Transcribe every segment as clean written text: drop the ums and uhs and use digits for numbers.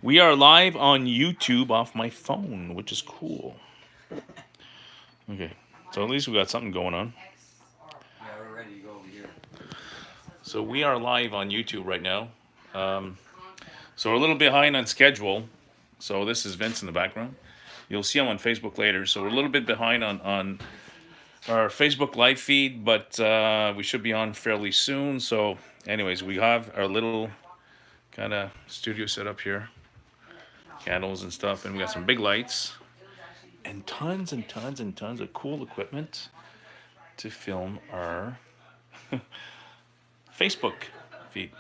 We are live on YouTube off my phone, which is cool. Okay, so at least we got something going on. Yeah, we're ready to go over here. So we are live on YouTube right now. So we're a little behind on schedule. So this is Vince in the background. You'll see him on Facebook later. So we're a little bit behind on our Facebook live feed, but we should be on fairly soon. So anyways, we have our little kind of studio set up here. Candles and stuff, and we got some big lights. And tons and tons and tons of cool equipment to film our Facebook feed.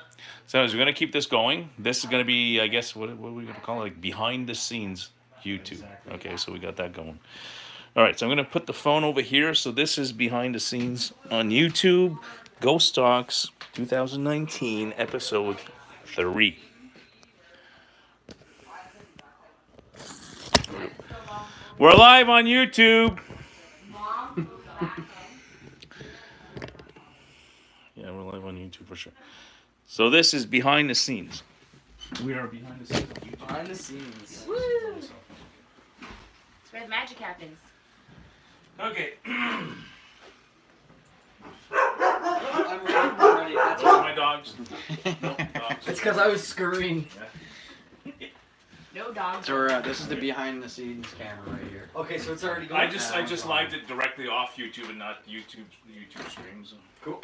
So we're going to keep this going. This is going to be, I guess, what are we going to call it? Like behind the scenes YouTube. Exactly. Okay, so we got that going. All right, so I'm going to put the phone over here. So this is behind the scenes on YouTube. Ghost Talks 2019, episode 3. We're live on YouTube. Yeah, we're live on YouTube for sure. So this is behind the scenes. We are behind the scenes on YouTube. Behind the scenes. Woo! It's where the magic happens. Okay. I'm ready. That's Those are my dogs. No, dogs. It's because I was scurrying. No dogs. So this is the behind the scenes camera right here. Okay, so it's already going. I just lived it directly off YouTube and not YouTube streams. Cool.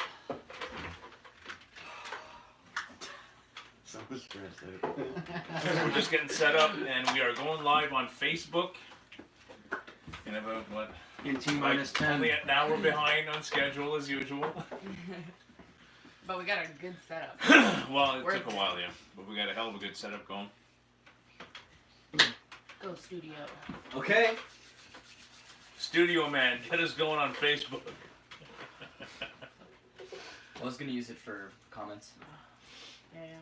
So stressed out. We're just getting set up, and we are going live on Facebook. In about what? In T minus 10. Only an hour behind on schedule as usual. But we got a good setup. Well, it took a while, yeah, but we got a hell of a good setup going. Go studio. Okay. Studio man, get us going on Facebook. I was gonna use it for comments. Yeah.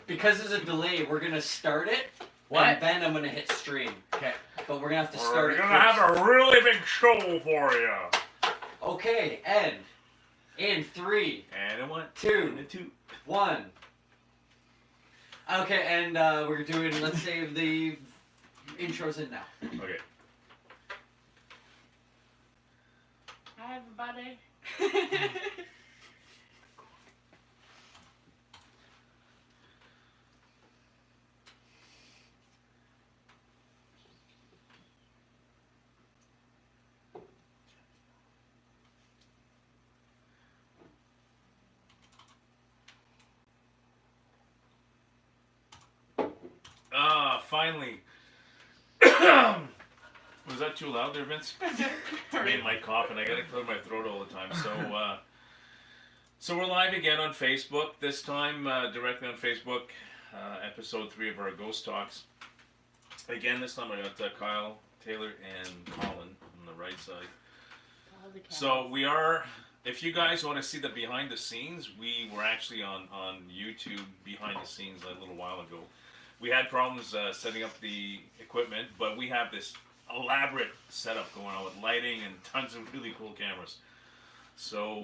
Because there's a delay, we're gonna start it. What? And then I'm gonna hit stream. Okay. But we're gonna have to start We're it gonna first. have a really big show for you. Okay, and in 3, And it went 2, and a 2. 1. Okay, and we're doing, let's say, the intro's in now. Okay. Hi, everybody. Finally. Was that too loud there, Vince? I made my cough and I gotta clear my throat all the time. So we're live again on Facebook. This time directly on Facebook. Episode 3 of our Ghost Talks. Again, this time I got Kyle, Taylor, and Colin on the right side. So we are. If you guys want to see the behind the scenes, we were actually on YouTube behind the scenes a little while ago. We had problems setting up the equipment, but we have this elaborate setup going on with lighting and tons of really cool cameras. So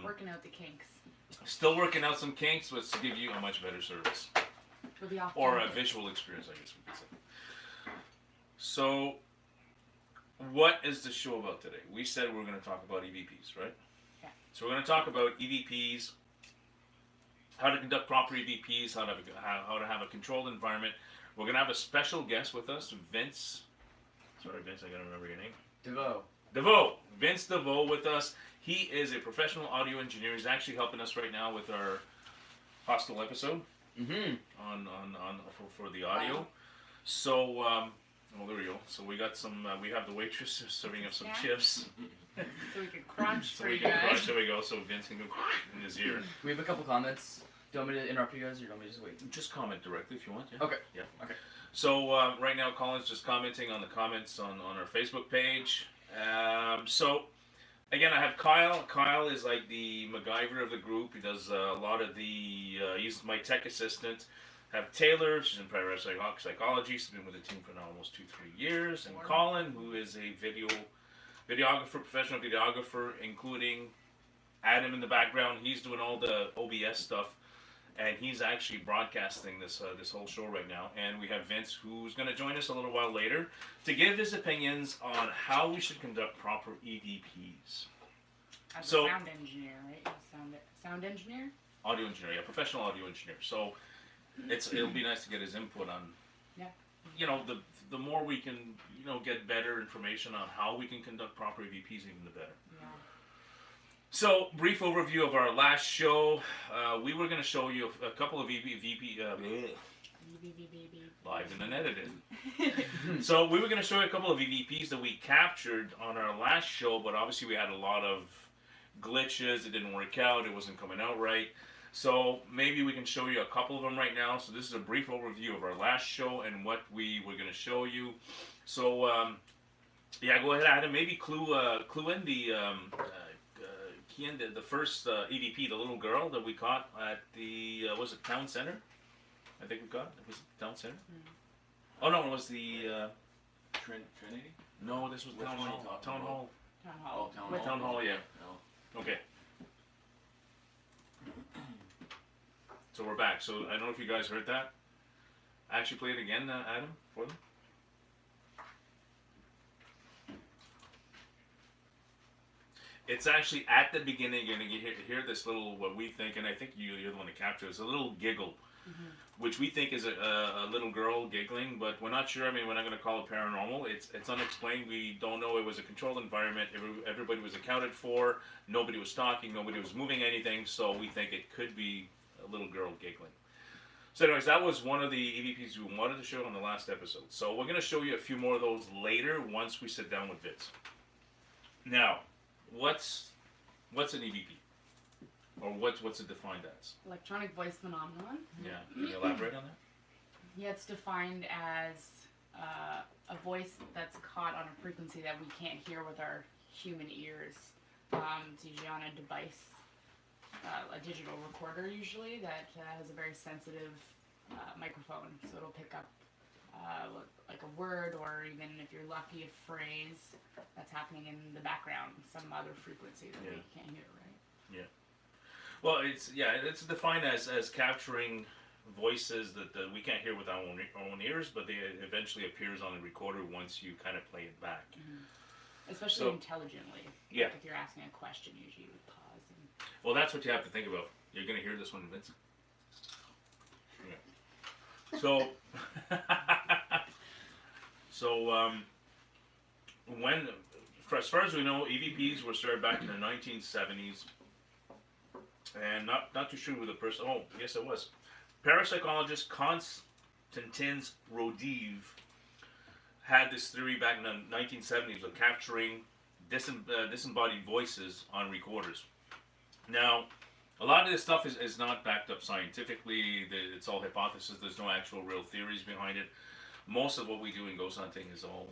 Working out the kinks. still working out some kinks, but to give you a much better service We'll be off or a campus. visual experience, I guess we could say. So, what is the show about today? We said we were going to talk about EVPs, right? Yeah. So we're going to talk about EVPs. How to conduct proper EVPs, how to have a controlled environment. We're going to have a special guest with us, Vince. Sorry, Vince, I got to remember your name. DeVoe. Vince DeVoe with us. He is a professional audio engineer. He's actually helping us right now with our hostel episode for the audio. Wow. So, well, there we go. So we got some. We have the waitress serving us some chips. So we can crunch So for we you can guys. crunch. There we go. So Vince can go in his ear. We have a couple comments. Do you want me to interrupt you guys, or do you want me to just wait? Just comment directly if you want. Yeah. Okay. Yeah. Okay. So right now, Colin's just commenting on the comments on our Facebook page. So again, I have Kyle. Kyle is like the MacGyver of the group. He does a lot of the. He's my tech assistant. have Taylor. She's in psychology. She's been with the team for now almost 2-3 years. And Colin, who is a videographer, professional videographer, including Adam in the background. He's doing all the OBS stuff, and he's actually broadcasting this whole show right now. And we have Vince, who's going to join us a little while later to give his opinions on how we should conduct proper EVPs. As So- a sound engineer, right? Sound engineer? Audio engineer, yeah, professional audio engineer. So it'll be nice to get his input on. Yeah. You know, the more we can, get better information on how we can conduct proper EVPs, even the better. Yeah. So, brief overview of our last show. We were going to show you a couple of live and unedited. So we were going to show you a couple of EVPs that we captured on our last show, but obviously we had a lot of glitches. It didn't work out. It wasn't coming out right. So maybe we can show you a couple of them right now. So this is a brief overview of our last show and what we were going to show you. So yeah, go ahead, Adam. Maybe clue in the first EVP, the little girl that we caught at the was it town center? I think we got it. Was it town center? Oh no, it was the Trinity? no. This was Which town one are you hall. talking Town about? hall. Town hall. Oh, town With- hall. Town hall, yeah. No. Okay. So we're back. So I don't know if you guys heard that. Actually, play it again, Adam, for them. It's actually at the beginning. You're gonna hear this little what we think, and I think you're the one to capture. It's a little giggle, which we think is a little girl giggling, but we're not sure. I mean, we're not gonna call it paranormal. It's unexplained. We don't know. It was a controlled environment. Everybody was accounted for. Nobody was talking. Nobody was moving anything. So we think it could be a little girl giggling. So anyways, that was one of the EVPs we wanted to show on the last episode. So we're going to show you a few more of those later once we sit down with Vince. Now, what's an EVP? Or what's it defined as? Electronic voice phenomenon. Yeah, can you elaborate on that? Yeah, it's defined as a voice that's caught on a frequency that we can't hear with our human ears. It's usually on a device, a digital recorder usually, that has a very sensitive microphone, so it'll pick up like a word, or even if you're lucky, a phrase that's happening in the background, some other frequency that we can't hear, right? Yeah. Well, it's defined as capturing voices that we can't hear with our own ears, but they eventually appears on the recorder once you kind of play it back. Especially So- intelligently. Yeah. Like if you're asking a question, usually you would pause. And Well, that's what you have to think about. You're going to hear this one, Vince. Yeah. So, when, as far as we know, EVPs were started back in the 1970s, and not too sure who the person. Oh, yes, it was. Parapsychologist Konstantin Rodiv had this theory back in the 1970s of capturing disembodied voices on recorders. Now, a lot of this stuff is not backed up scientifically. It's all hypothesis. There's no actual real theories behind it. Most of what we do in ghost hunting is all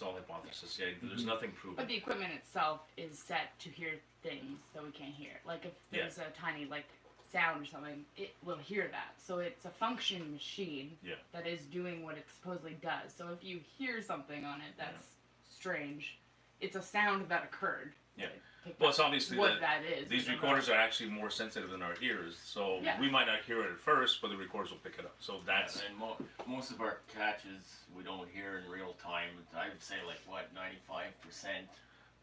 hypothesis. Yeah, there's nothing proven. But the equipment itself is set to hear things that we can't hear. Like if there's a tiny sound or something, it will hear that. So it's a functioning machine that is doing what it supposedly does. So if you hear something on it that's strange, it's a sound that occurred. Yeah. Pick Well, up it's obviously what that is. these you know, recorders are actually more sensitive than our ears, so we might not hear it at first, but the recorders will pick it up. So that's And most of our catches we don't hear in real time. I would say 95%.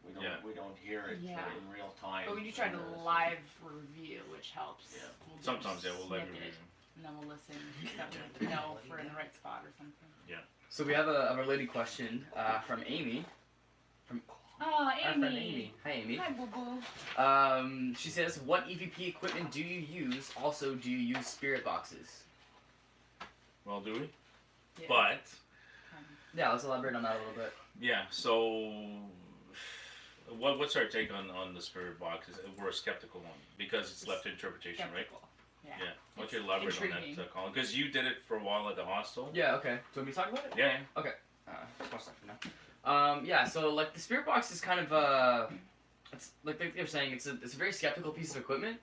We don't hear it in real time. But we do try to live review, which helps. Yeah. We'll do sometimes a we'll let you. snippet, and then we'll listen so that we know if we're in the right spot or something. So we have a related question from Amy. Oh, Our friend Amy. Hi, Amy. Hi, boo boo. She says, what EVP equipment do you use? Also, do you use spirit boxes? Well, do we? Yeah. But Yeah, let's elaborate on that a little bit. yeah, so what's our take on the spirit box? We're a skeptical one because it's left to interpretation, right? Skeptical. Yeah. Yeah. Why don't you It's elaborate on intriguing. that, Colin? Because you did it for a while at the hostel. Yeah, okay. Do you want me to talk about it? Yeah. Just watch that for now. Yeah, so the spirit box is kind of it's like they're saying it's a very skeptical piece of equipment,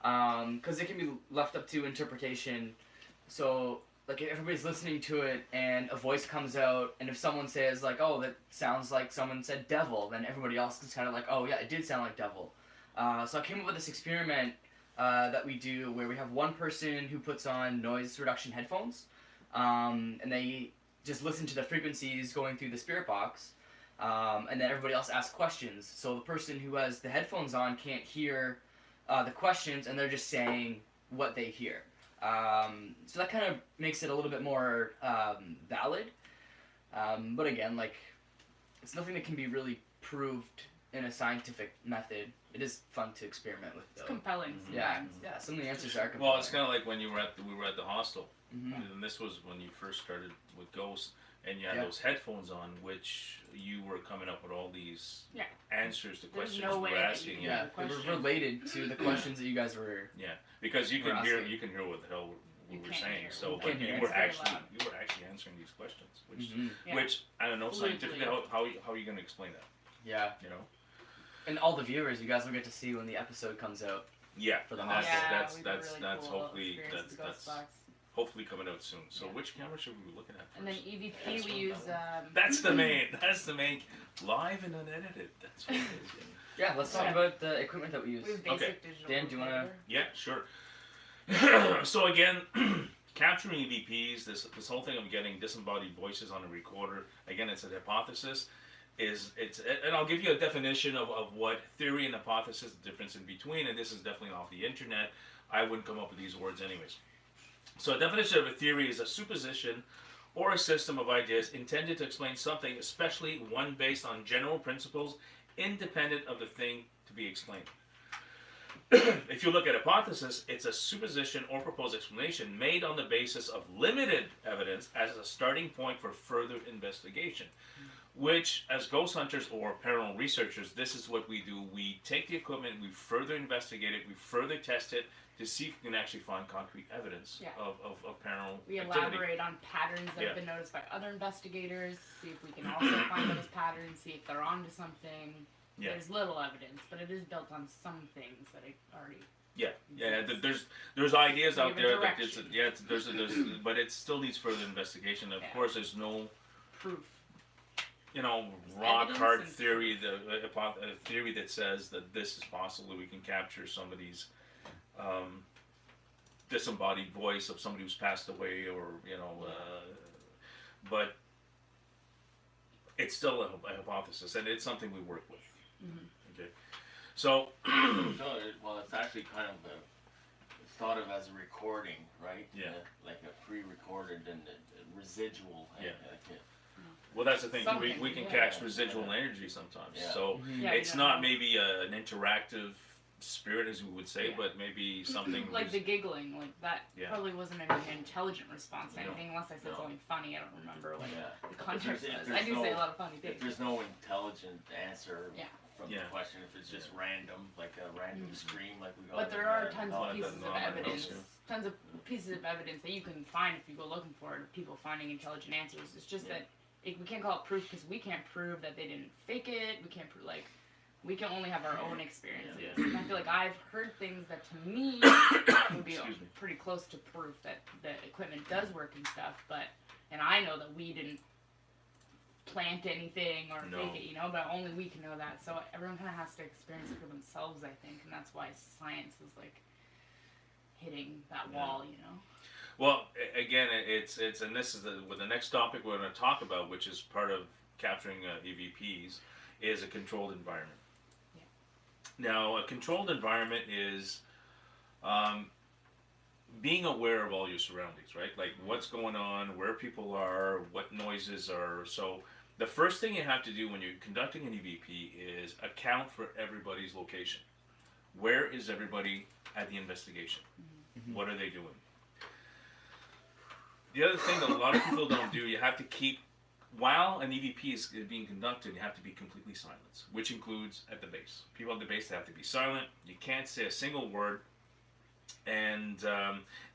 because it can be left up to interpretation so like if everybody's listening to it and a voice comes out, and if someone says like, oh, that sounds like someone said devil, then everybody else is kind of like, oh yeah, it did sound like devil. So I came up with this experiment that we do where we have one person who puts on noise reduction headphones, and they just listen to the frequencies going through the spirit box, and then everybody else asks questions. So the person who has the headphones on can't hear the questions, and they're just saying what they hear. So that kind of makes it a little bit more valid. But again, like, it's nothing that can be really proved in a scientific method. It is fun to experiment with, though. It's compelling. Yeah, Sometimes. yeah. Some of the answers are compelling. Well, it's kind of like when we were at the hostel, Mhm. and this was when you first started with G.H.O.S.T, and you had Yeah. those headphones on, which you were coming up with all these Yeah. answers to There's questions no we way were that asking. you Yeah, can they were question. related to the questions that you guys were. Yeah, because you We're can hear asking. what the hell we You were can't saying. hear. So, We but can't you hear. were It's very actually loud. answering these questions, which Mhm. Yeah. which I don't know scientifically Fluently. how are you going to explain that? Yeah. You know? And all the viewers, you guys will get to see when the episode comes out. Yeah, For the and that's hostel. Yeah, we did a really that's cool hopefully experience with that's Ghost Box. hopefully coming out soon. So Yeah. which camera should we be looking at first? And then EVP, That's we what use. That's the main live and unedited. That's what it is. Yeah, let's talk Yeah. about the equipment that we use. We have basic Okay. digital. Dan, do you wanna- recorder. Yeah, sure. So again, capturing EVPs, this whole thing of getting disembodied voices on a recorder, again, it's a hypothesis. And I'll give you a definition of what theory and hypothesis, the difference in between, and this is definitely off the internet. I wouldn't come up with these words anyways. So a definition of a theory is a supposition or a system of ideas intended to explain something, especially one based on general principles independent of the thing to be explained. If you look at hypothesis, it's a supposition or proposed explanation made on the basis of limited evidence as a starting point for further investigation. Which, as ghost hunters or paranormal researchers, this is what we do. We take the equipment, we further investigate it, we further test it to see if we can actually find concrete evidence Yeah. of paranormal We activity. elaborate on patterns that Yeah. have been noticed by other investigators, see if we can also find those patterns, see if they're onto something. Yeah. There's little evidence, but it is built on some things that are already. Yeah. There's ideas We out have a there that it's direction. but it still needs further investigation. Of Yeah. course, there's no Proof. rock evidence hard and theory, a theory that says that this is possible. We can capture somebody's disembodied voice of somebody who's passed away, or but it's still a hypothesis, and it's something we work with. Mhm. Okay, so Well, it's actually kind of it's thought of as a recording, right? Yeah. Like a pre-recorded and a residual. Yeah. Like well, that's the thing. Something, We can yeah. catch residual energy sometimes. Yeah. So Yeah, you it's don't not know. maybe an interactive spirit, as we would say, Yeah. but maybe something Like the giggling, like that Yeah. probably wasn't an intelligent response to No. anything, unless I said No. something funny. I don't remember what Yeah. the context If was. there's I do no- say a lot of funny if things. there's no intelligent answer Yeah. from Yeah. the question, if it's just random, like a random Mhm. scream, like we got. But there in, are tons no, of pieces no, of no, no, evidence, no. tons of pieces of evidence that you can find if you go looking for it, of people finding intelligent answers. It's just Yeah. that we can't call it proof because we can't prove that they didn't fake it. We can't prove, like, we can only have our own experiences. Yeah. And I feel like I've heard things that to me would be Excuse me. pretty close to proof that the equipment does work and stuff, and I know that we didn't plant anything or No. fake it, but only we can know that. So everyone kind of has to experience it for themselves, I think, and that's why science is like hitting that Yeah. wall, Well, again, it's and this is the next topic we're going to talk about, which is part of capturing EVPs, is a controlled environment. Yeah. Now, a controlled environment is being aware of all your surroundings, right? Like what's going on, where people are, what noises are. So the first thing you have to do when you're conducting an EVP is account for everybody's location. Where is everybody at the investigation? Mhm. What are they doing? The other thing that a lot of people don't do, you have to keep, while an EVP is being conducted, you have to be completely silent, which includes at the base. People at the base have to be silent. You can't say a single word. And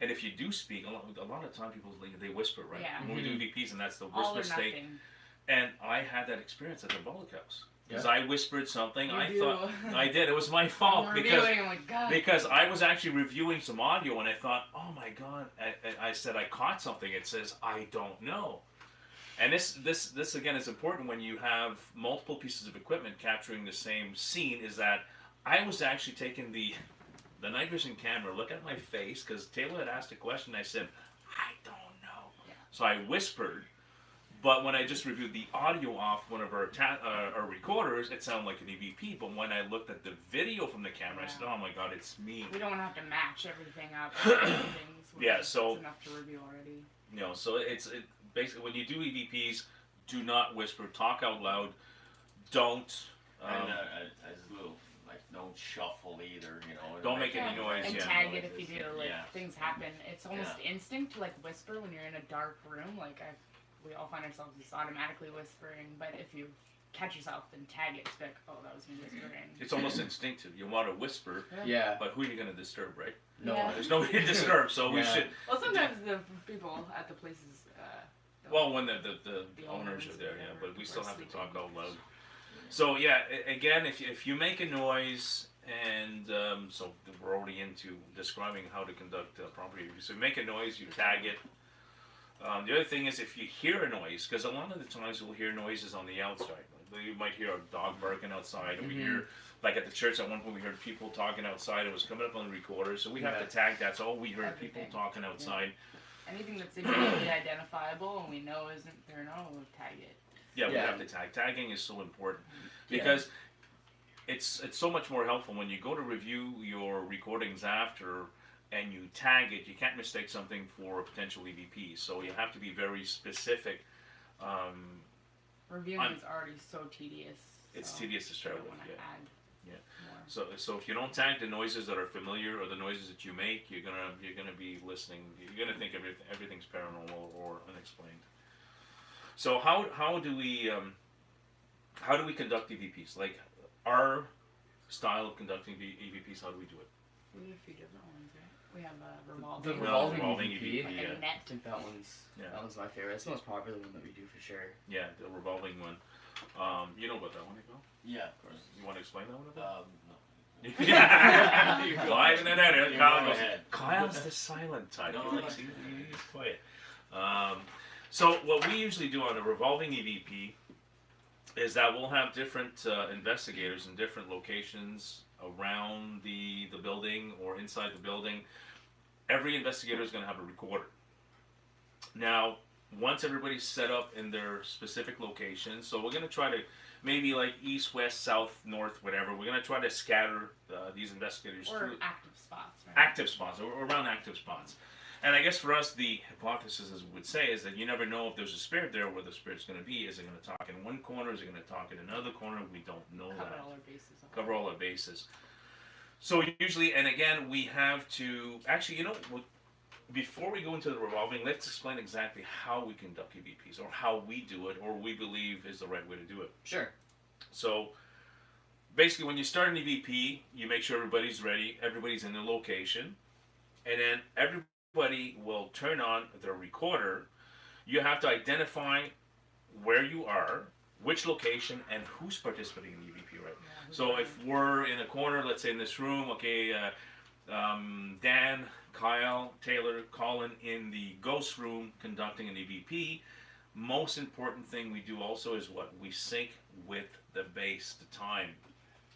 if you do speak, a lot of time people they whisper, right? Yeah. When we do EVPs, and that's the worst all or mistake. nothing. And I had that experience at the Bullock House. Because Yeah. I whispered something, You I do. thought, I did, it was my fault. I'm because reviewing, I'm like, God. because I was actually reviewing some audio and I thought, oh, oh my God. And I said, I caught something. It says, I don't know. And this again is important when you have multiple pieces of equipment capturing the same scene. Is that I was actually taking the night vision camera, look at my face, because Taylor had asked a question. I said, I don't know. Yeah. So I whispered, but when I just reviewed the audio off one of our recorders, it sounded like an EVP. But when I looked at the video from the camera, I said, oh my God, it's me. We don't want to have to match everything up. Yeah, so it's enough to review already. You know, so it's basically when you do EVPs, do not whisper, talk out loud, don't. And as little, like, don't shuffle either, you know. Don't make any noise. And Yeah. tag it if you do. Like Yeah. things happen. It's almost instinct to like whisper when you're in a dark room. Like we all find ourselves just automatically whispering. But if you catch yourself, then tag it. Just be like, oh, that was me whispering. It's almost instinctive. You want to whisper, Yeah. but who are you going to disturb, right? No. Yeah. There's nobody to disturb, so we Yeah. should. Well, sometimes the people at the places. Well, when the owners are there, yeah, but we still have to talk out loud. So yeah, again, if you make a noise, and so we're already into describing how to conduct property review. So you make a noise, you tag it. The other thing is if you hear a noise, because a lot of the times we'll hear noises on the outside. Like you might hear a dog barking outside, and we hear, like at the church at one point we heard people talking outside. It was coming up on the recorder, so we have to tag that. So we heard people talking outside. Anything that's immediately identifiable and we know isn't there, we'll tag it. Yeah, we have to tag. Tagging is so important because it's so much more helpful when you go to review your recordings after and you tag it. You can't mistake something for a potential EVP, so you have to be very specific. Reviewing is already so tedious. It's tedious to start with. Yeah. So if you don't tag the noises that are familiar or the noises that you make, you're gonna be listening. You're gonna think everything's paranormal or unexplained. So how do we conduct EVPs? Like our style of conducting EVPs, how do we do it? We have a few different ones, right? We have a revolving. The revolving EVP, like yeah. a net. I think that one's my favorite. It's the most popular one that we do for sure. Yeah, the revolving one. You know about that one, Nicole? Yeah, of course. You want to explain that one a bit? No. Yeah. Live in the net. Kyle go goes, ahead. Kyle's the silent type. No, He's quiet. So what we usually do on a revolving EVP is that we'll have different investigators in different locations around the building or inside the building. Every investigator is going to have a recorder. Now, once everybody's set up in their specific location, so we're going to try to maybe like east, west, south, north, whatever. We're going to try to scatter these investigators Or through active spots, right? active spots or around active spots. And I guess for us, the hypothesis, as we would say, is that you never know if there's a spirit there, where the spirit's going to be. Is it going to talk in one corner? Is it going to talk in another corner? We don't know Cover that. all our bases. Cover all our bases. So usually, and again, we have to actually, before we go into the revolving, let's explain exactly how we conduct EVPs, or how we do it, or we believe is the right way to do it. Sure. So basically, when you start an EVP, you make sure everybody's ready, everybody's in their location, and then everybody will turn on their recorder. You have to identify where you are, which location, and who's participating in the EVP, right? Yeah, So if we're in a corner, let's say in this room, okay, Dan, Kyle, Taylor, Colin in the ghost room conducting an EVP. Most important thing we do also is what? We sync with the bass, the time.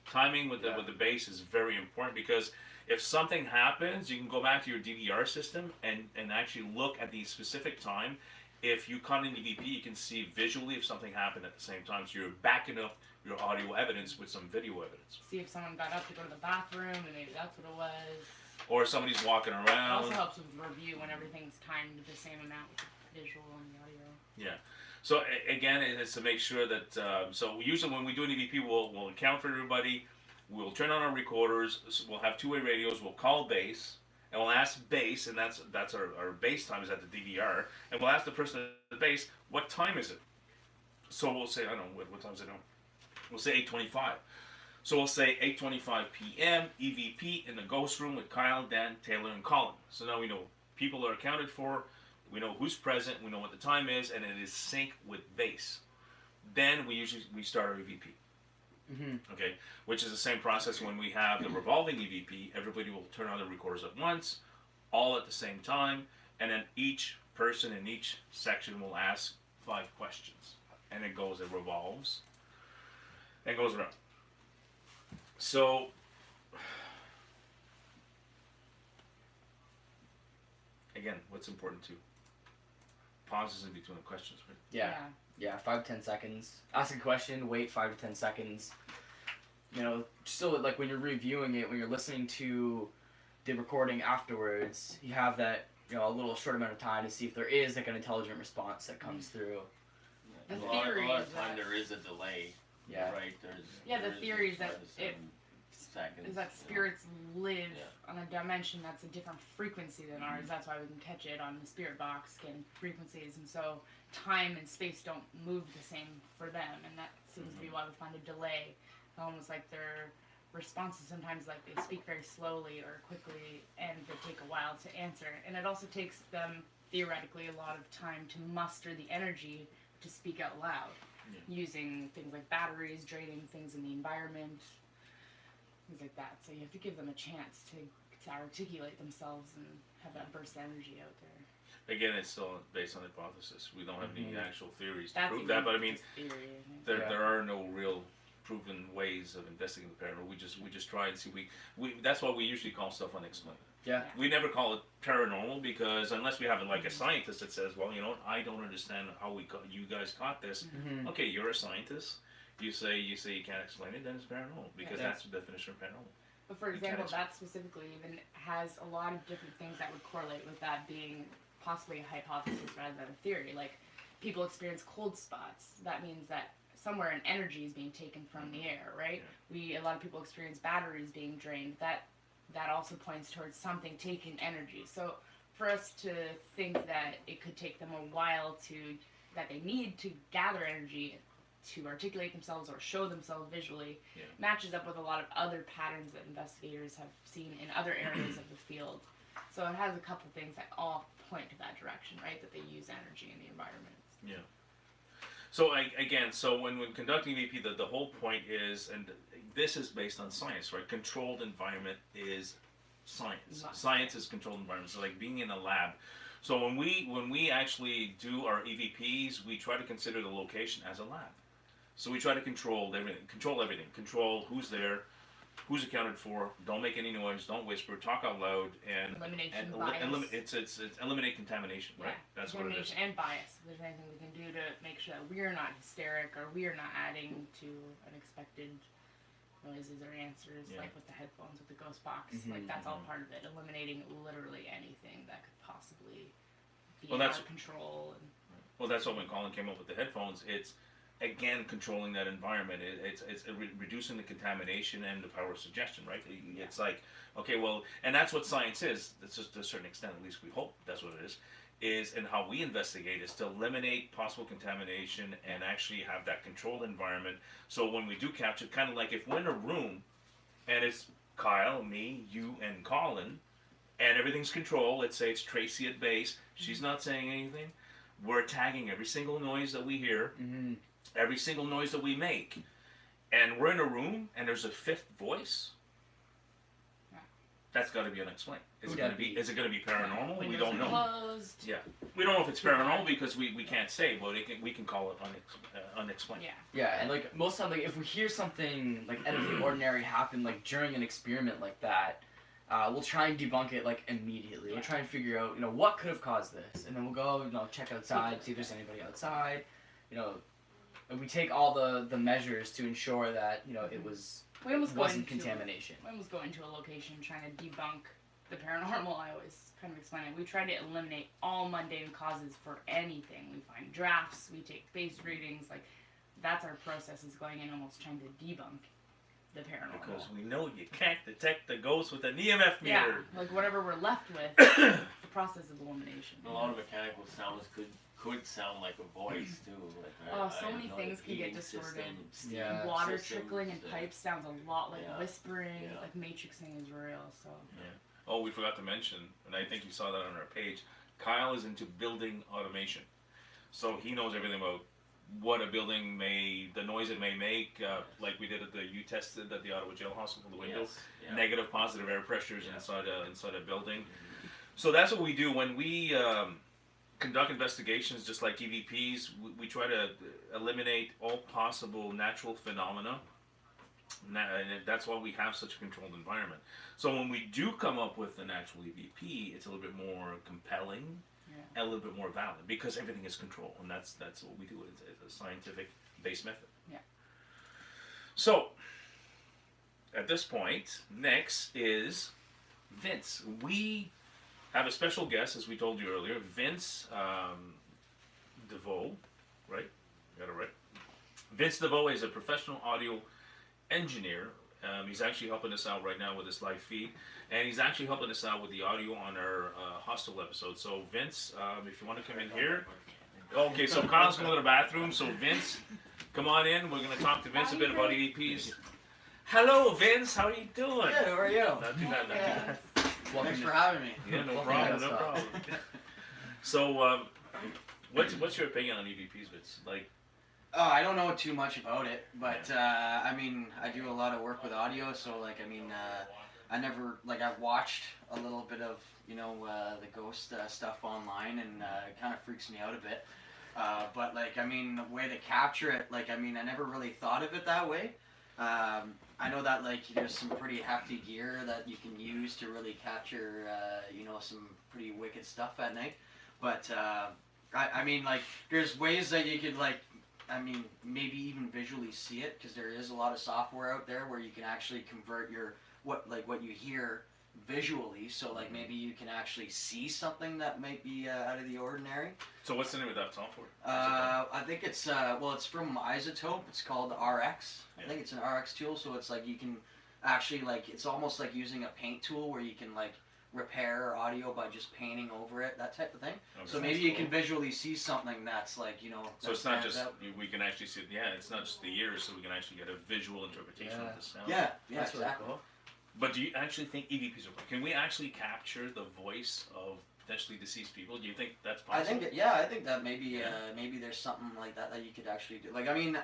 Timing with the bass is very important, because if something happens, you can go back to your DVR system and actually look at the specific time. If you cut in EVP, you can see visually if something happened at the same time. So you're backing up your audio evidence with some video evidence. See if someone got up to go to the bathroom and maybe that's what it was. Or somebody's walking It around. also helps with review when everything's timed the same amount with the visual and the audio. Yeah. So again, it's to make sure that. So usually when we do an EVP, we'll account for everybody. We'll turn on our recorders. So we'll have two-way radios. We'll call base, and we'll ask base, and that's our base time is at the DVR, and we'll ask the person at the base, what time is it? So we'll say, I don't know, what time is it now? We'll say 8:25. So we'll say 8:25 p.m. EVP in the ghost room with Kyle, Dan, Taylor, and Colin. So now we know people are accounted for. We know who's present. We know what the time is, and it is sync with base. Then we start our EVP. Mm-hmm. Okay, which is the same process when we have the revolving EVP. Everybody will turn on their recorders at once. all at the same time, and then each person in each section will ask 5 questions, and it revolves, and goes around. So, again, what's important too? Pauses in between the questions, right? Yeah, 5 to 10 seconds. Ask a question, wait 5 to 10 seconds. You know, so like when you're reviewing it, when you're listening to the recording afterwards, you have that, you know, a little short amount of time to see if there is like an intelligent response that comes through. The A lot theory of is time that- there is a delay. Yeah. Right. the there theory is that 5 to 7 seconds, is that you know. spirits live Yeah. on a dimension that's a different frequency than ours. That's why we can catch it on the spirit box, getting frequencies, and so time and space don't move the same for them, and that seems to be why we find a delay. Almost like their responses sometimes, like they speak very slowly or quickly, and they take a while to answer. And it also takes them theoretically a lot of time to muster the energy to speak out loud, using things like batteries, draining things in the environment, things like that. So you have to give them a chance to articulate themselves and have that burst energy out there. Again, it's still based on hypothesis. We don't have any actual theories to That's prove that, but I mean, just theory, I think. there are no real proven ways of investigating the paranormal. We just try and see. We that's why we usually call stuff unexplained. Yeah. We never call it paranormal because unless we have like a scientist that says, well, you know, I don't understand how you guys caught this. Mm-hmm. Okay, you're a scientist. You say you can't explain it, then it's paranormal because that's the definition of paranormal. But for example, that specifically even has a lot of different things that would correlate with that being possibly a hypothesis rather than a theory. Like, people experience cold spots. That means that somewhere an energy is being taken from the air, right? A lot of people experience batteries being drained. That also points towards something taking energy. So for us to think that it could take them a while that they need to gather energy to articulate themselves or show themselves visually matches up with a lot of other patterns that investigators have seen in other areas of the field. So it has a couple things that all point to that direction, right? That they use energy in the environment. Yeah. So so when conducting VP, the whole point is, and this is based on science, right? Controlled environment is science. Science is controlled environment. So like being in a lab. So when we actually do our EVPs, we try to consider the location as a lab. So we try to control everything. Control who's there, who's accounted for. Don't make any noise. Don't whisper. Talk out loud. And bias. It's eliminate contamination, right? That's what it is. And bias. If there's anything we can do to make sure that we're not hysteric or we are not adding to unexpected noises or answers, like with the headphones, with the ghost box. Like that's all part of it. Eliminating literally anything that could possibly be out of control. Well, that's what when Colin came up with the headphones. It's again controlling that environment. It's reducing the contamination and the power of suggestion, right? It's like, okay, well, and that's what science is. It's just to a certain extent, at least we hope that's what it is, and how we investigate is to eliminate possible contamination and actually have that controlled environment. So when we do capture, kind of like if we're in a room and it's Kyle, me, you, and Colin, and everything's controlled, let's say it's Tracy at base, she's not saying anything, we're tagging every single noise that we hear, every single noise that we make, and we're in a room and there's a fifth voice. That's got to be unexplained. Is it going to be paranormal? We don't know. Closed. Yeah, we don't know if it's paranormal because we can't say, but we can call it unexplained. Yeah, and like most time, like if we hear something like out of the ordinary happen, like during an experiment like that, we'll try and debunk it like immediately. We'll try and figure out, you know, what could have caused this, and then we'll go, you know, check outside, see if there's anybody outside, you know, and we take all the measures to ensure that, you know, it wasn't contamination. We almost go into a location trying to debunk the paranormal. I always kind of explain it. We try to eliminate all mundane causes for anything. We find drafts, we take base readings, like that's our process, is going in almost trying to debunk the paranormal. Because we know you can't detect the ghost with an EMF meter. Yeah, like whatever we're left with, the process of elimination. A lot of mechanical sounds could sound like a voice too. Like, so many things can get distorted. Water trickling in pipes sounds a lot like whispering, like matrixing is real. So. Yeah. Oh, we forgot to mention, and I think you saw that on our page. Kyle is into building automation, so he knows everything about what a building the noise it may make, like we did at you tested at the Ottawa Jail Hospital, the window, negative, positive air pressures inside a building. So that's what we do when we conduct investigations, just like EVPs. We try to eliminate all possible natural phenomena. And that's why we have such a controlled environment. So when we do come up with an actual EVP, it's a little bit more compelling, and a little bit more valid because everything is controlled, and that's what we do. It's a scientific based method. Yeah. So at this point, next is Vince. We have a special guest, as we told you earlier, Vince DeVoe, right? Got it right. Vince DeVoe is a professional audio engineer. He's actually helping us out right now with this live feed, and he's actually helping us out with the audio on our hostel episode. So Vince, if you want to come in here. Okay, so Carl's going to the bathroom, so Vince, come on in. We're going to talk to Vince a bit about EVPs. Hello, Vince. How are you doing? Good, how are you? Not too bad, not too bad. Thanks for having me. Yeah, no problem, no problem. So, what's your opinion on EVPs, Vince? Like, Oh, I don't know too much about it, but I mean, I do a lot of work with audio, so like, I mean, I never, like, I've watched a little bit of, you know, the ghost stuff online, and it kind of freaks me out a bit. But like, I mean, the way they capture it, like, I mean, I never really thought of it that way. I know that like there's some pretty hefty gear that you can use to really capture, you know, some pretty wicked stuff at night. But I mean, like, there's ways that you could like, I mean, maybe even visually see it, because there is a lot of software out there where you can actually convert your what you hear visually. So like maybe you can actually see something that might be out of the ordinary. so what's the name of that software? I think it's well, it's from Isotope. It's called RX. Yeah. I think it's an RX tool, so it's like you can actually like it's almost like using a paint tool where you can like repair audio by just painting over it, that type of thing. Okay. So maybe you can visually see something that's like, you know. So that it's not stands just out. we can actually see. Yeah, it's not just the ears, so we can actually get a visual interpretation of the sound. Yeah, That's really exactly. cool. But do you actually think EVPs are? Can we actually capture the voice of potentially deceased people? Do you think that's possible? I think that maybe maybe there's something like that that you could actually do. Like, I mean,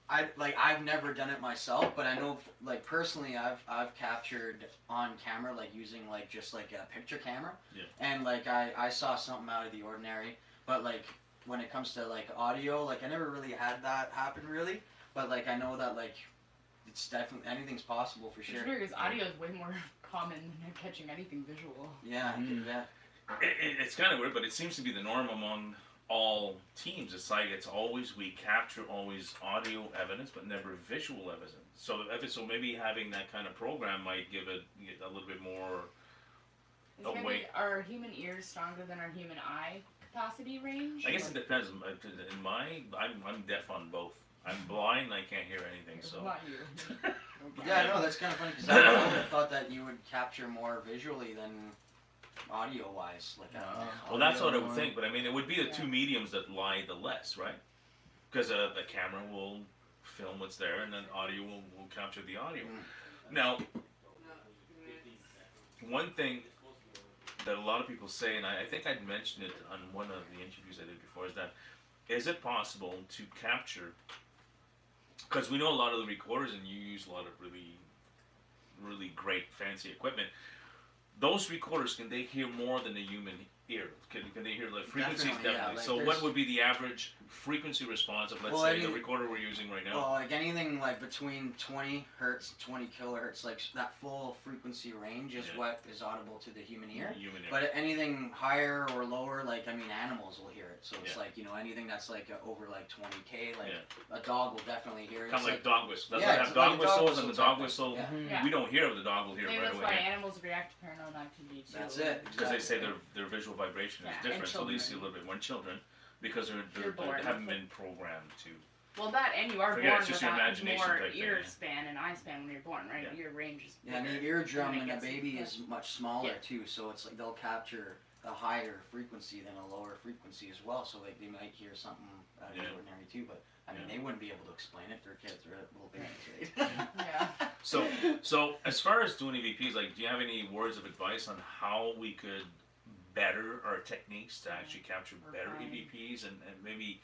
I've never done it myself, but I know like personally I've captured on camera, like using like just like a picture camera. Yeah. And like I saw something out of the ordinary, but like when it comes to like audio, like I never really had that happen really, but like I know that like it's definitely anything's possible for sure. It's weird because audio is way more common than catching anything visual. Yeah, yeah. It's kind of weird, but it seems to be the norm among all teams. It's like it's always we capture always audio evidence, but never visual evidence. So maybe having that kind of program might give it a little bit more. Is Oh, maybe wait. our human ears stronger than our human eye capacity range? I guess it depends. In I'm deaf on both. I'm blind. I can't hear anything. So. Not you. Yeah, no, that's kind of funny because I would have thought that you would capture more visually than audio-wise. Like, Well, that's what I audio would think, but I mean, it would be the two Yeah. mediums that lie the less, right? Because the camera will film what's there, and then audio will capture the audio. Now, one thing that a lot of people say, and I think I'd mentioned it on one of the interviews I did before, is it possible to capture, because we know a lot of the recorders, and you use a lot of really, really great fancy equipment, those recorders, can they hear more than a human ear? Can they hear the frequencies? Definitely, yeah, like So what there's- would be the average frequency response of, let's Well, say, I the mean- recorder we're using right now? Well, like anything like between 20 hertz, 20 kilohertz, like that full frequency range is Yeah. what is audible to the human ear. Human ear. But anything higher or lower, like I mean, animals will hear it. So it's Yeah. like, you know, anything that's like over like 20K, like Yeah. a dog will definitely hear it. Kind of It's like dog whistle. Doesn't yeah, it have it's dog like a dog whistles, and the whistle dog type whistle, thing. Yeah. we don't hear what the dog will hear Maybe right that's away. why animals react to paranormal activity too. That's it. Because they say Exactly. their visual vibration is Yeah, and different, so they children. see a little bit more in children, because You're they born haven't with been programmed to. Well, that and you are Forget it, born it's just with your a imagination more type thing, ear yeah. span and eye span when you're born, right? Yeah. Your range is Yeah, and the bigger eardrum when it in a gets- baby yeah. is much smaller Yeah. too, so it's like they'll capture a higher frequency than a lower frequency as well. So like they might hear something out of the Yeah. ordinary too, but I mean Yeah. they wouldn't be able to explain it. Their kids are little babies, right? Yeah. So as far as doing EVPs, like, do you have any words of advice on how we could better our techniques to actually capture better Refine. EVPs and maybe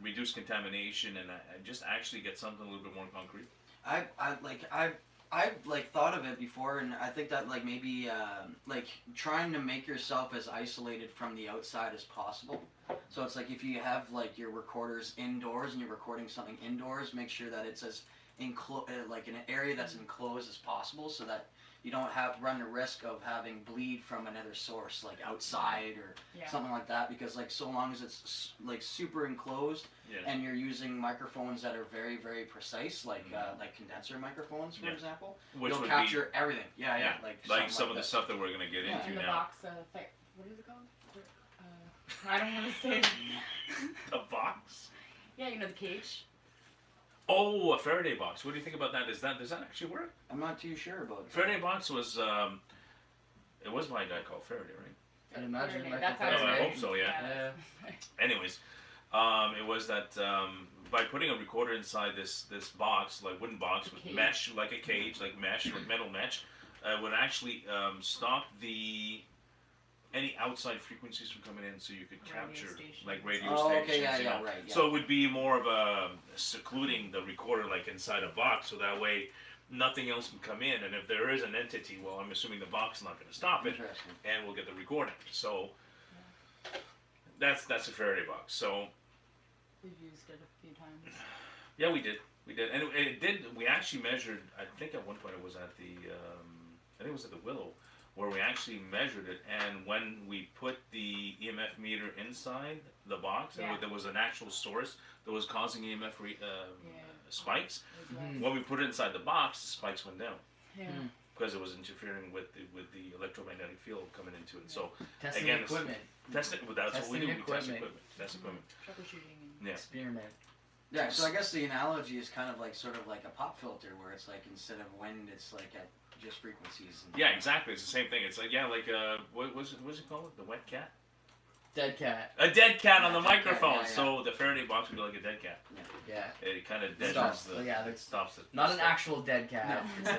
reduce contamination and just actually get something a little bit more concrete? I've like thought of it before, and I think that like maybe like trying to make yourself as isolated from the outside as possible. So it's like if you have like your recorders indoors and you're recording something indoors, make sure that it's as like in an area that's enclosed as possible, so that you don't run the risk of having bleed from another source like outside or something like that. Because like so long as it's like super enclosed and you're using microphones that are very very precise, like condenser microphones for example, which you'll would capture everything. like some of the stuff that we're gonna get into And the now. box, what is it called? I don't want to say. A box? Yeah, you know the cage. Oh, a Faraday box. What do you think about that? Does that actually work? I'm not too sure about it. Faraday box was it was by a guy called Faraday, right? I'd imagine. Faraday, Michael that's how Oh, I Faraday. hope so. Yeah. Anyways, it was that by putting a recorder inside this box, like wooden box with cage. mesh, like a cage, like mesh, like metal mesh, would actually stop any outside frequencies from coming in, so you could capture stations. like radio Oh, stations. okay, yeah, you yeah, know? right. Yeah. So it would be more of a secluding the recorder like inside a box, so that way nothing else can come in. And if there is an entity, well, I'm assuming the box is not going to stop it, Interesting. and we'll get the recording. So that's a Faraday box. So We've used it a few times. yeah, we did, and it did. We actually measured. I think at one point it was at the, I think it was at the Willow, where we actually measured it. And when we put the EMF meter inside the box, and there was an actual source that was causing EMF spikes. When we put it inside the box, the spikes went down. Yeah. Because it was interfering with the electromagnetic field coming into it. So Testing again, equipment. that's what we do. Testing We test equipment. equipment. Test equipment. Troubleshooting. Yeah. Experiment. Yeah, so I guess the analogy is kind of like sort of like a pop filter, where it's like instead of wind, it's like at just frequencies. And Yeah, exactly. It's the same thing. It's like what's it called? The wet cat. Dead cat. A dead cat on the dead cat, microphone. yeah, yeah. So the Faraday box would be like a dead cat. Yeah. It kind of deadens Stops. it stops it. Not an actual dead cat. No.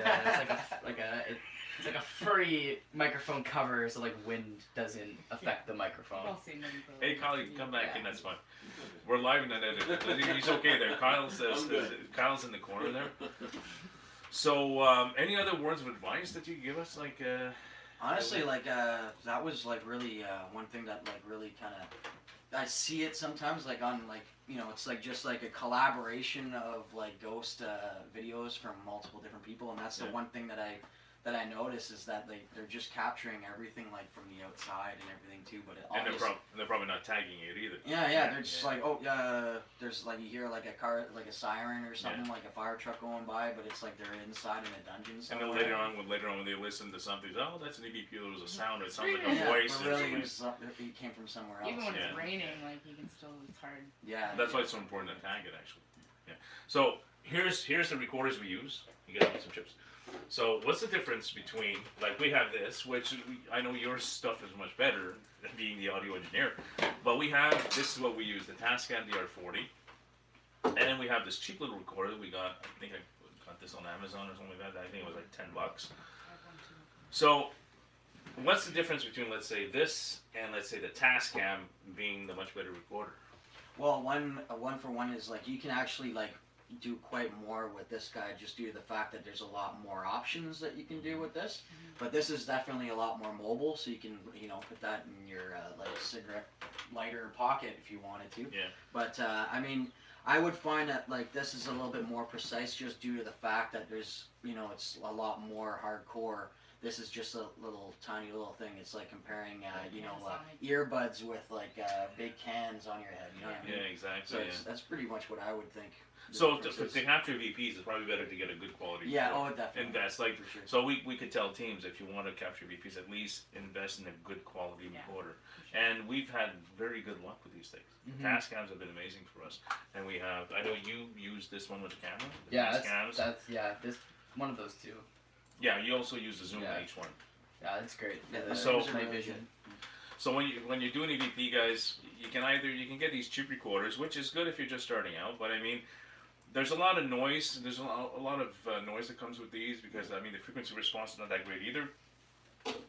It's like a furry microphone cover, so like wind doesn't affect the microphone. I'll see them. Hey, Kyle, you can come back in. That's fine. We're live and unedited. He's okay there. Kyle's in the corner there. So, any other words of advice that you give us? Like, honestly, like that was like really one thing that like really kind of I see it sometimes like on like it's like just like a collaboration of like ghost videos from multiple different people, and that's the one thing that I notice is that they're just capturing everything like from the outside and everything too, but and they're probably not tagging it either. Yeah, they're just like there's like you hear like a car like a siren or something like a fire truck going by, but it's like they're inside in a dungeon somewhere. And then later on when they listen to something, that's an EVP. There was a sound. It sounds like a voice. But really, it came from somewhere else. Even when it's raining, like you can still, it's hard. Yeah. That's why it's so important to tag it, actually. Yeah. So here's the recorders we use. You get some chips. So what's the difference between, like we have this, which I know your stuff is much better than being the audio engineer, but this is what we use, the Tascam DR40, and then we have this cheap little recorder that we got. I think I got this on Amazon or something like that. I think it was like $10. So what's the difference between, let's say, this and let's say the Tascam being the much better recorder? Well, one for one is like you can actually like do quite more with this guy just due to the fact that there's a lot more options that you can do with this. But this is definitely a lot more mobile, so you can put that in your like cigarette lighter pocket if you wanted to. Yeah. But I mean, I would find that like this is a little bit more precise just due to the fact that there's it's a lot more hardcore. This is just a tiny little thing. It's like comparing, earbuds with like big cans on your head. You know what I mean? Yeah, exactly. So that's pretty much what I would think. So to capture VPs, it's probably better to get a good quality. Yeah, recorder. definitely. Invest like for sure. so we could tell teams, if you want to capture VPs, at least invest in a good quality recorder. Sure. And we've had very good luck with these things. Tascams have been amazing for us, and I know you use this one with the camera. The Tascams. This one of those two. Yeah, you also use the Zoom H1. Yeah, that's great. Yeah, So- night vision. So when you're doing EVP, guys, you can get these cheap recorders, which is good if you're just starting out. But I mean, there's a lot of noise. There's a lot of noise that comes with these because I mean the frequency response is not that great either.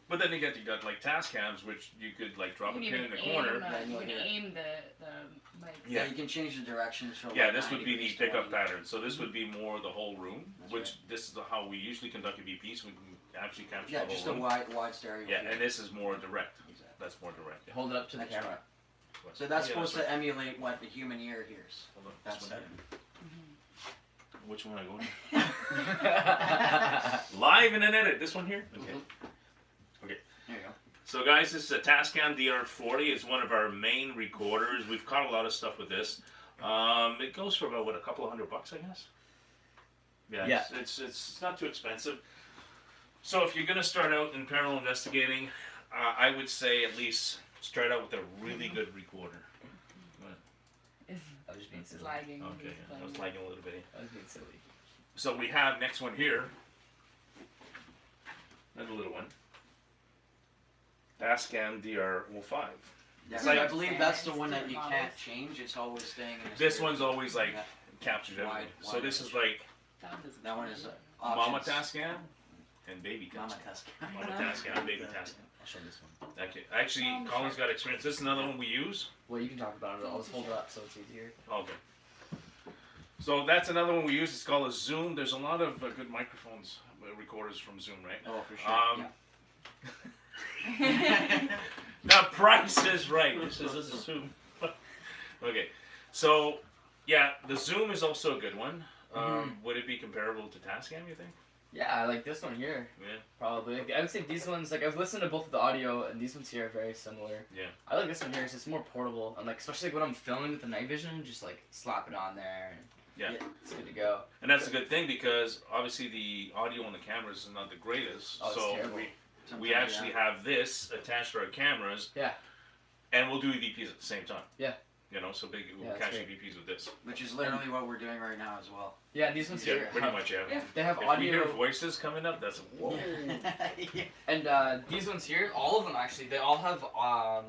But then you got like Tascams, which you could like drop a pin in the corner. You can aim the mic Yeah. You can change the directions from. Yeah, like this would 90 be the degrees to pickup 180. pattern. So this would be more the whole room, That's which this is how we usually conduct EVP, so we can actually capture Yeah, the just whole a room. wide stereo. Yeah, field. and this is more direct. Exactly. That's more direct. Yeah. Hold it up to the That's camera. So that's Yeah, supposed right. to emulate what the human ear hears. Hold on, That's this one it. here. Mm-hmm. Which one I go to? Live in an edit. This one here. Okay. Okay. There you go. So guys, this is a Tascam DR40. It's one of our main recorders. We've caught a lot of stuff with this. It goes for about, what, a couple of $100, I guess? Yeah. It's not too expensive. So if you're going to start out in paranormal investigating, I would say at least start out with a really good recorder. It's I was just being silly. lagging. Okay, He's I was playing. lagging a little bit. I was being silly. So we have next one here. Another little one. Tascam DR05. Yeah, It's like- I believe that's the one that Different you can't models. change. It's always staying in. a This stereo one's field. always like Yeah. captured everything. Wide So this is image. like That one is Mama options. Tascam and Baby Mama Tascam. Tascam. Mama Tascam and Baby Tascam. I'll show this one. Okay. Actually, Oh, Colin's sure. got experience. This is another one we use. Well, you can talk about it. I'll just hold it up so it's easier. Okay. So that's another one we use. It's called a Zoom. There's a lot of good microphones, recorders from Zoom, right? Oh, for sure. The price is right. This is a Zoom. Okay. So, yeah, the Zoom is also a good one. Would it be comparable to Tascam, you think? Yeah, I like this one here. Yeah. Probably. I would say these ones, like, I've listened to both of the audio, and these ones here are very similar. Yeah. I like this one here because it's more portable, and, like, especially like, when I'm filming with the night vision, just, like, slap it on there, and Yeah. it's good to go. And that's a good thing because obviously the audio on the cameras is not the greatest. Oh, it's so terrible. we Sometimes, actually have this attached to our cameras. Yeah. And we'll do EVPs at the same time. Yeah. You know, so we'll that's catch great. EVPs with this. which is literally what we're doing right now as well. Yeah, and these ones Yeah, here pretty have, much, yeah. Yeah. they have If we hear audio, voices coming up, that's whoa. Yeah. and these ones here, all of them actually, they all have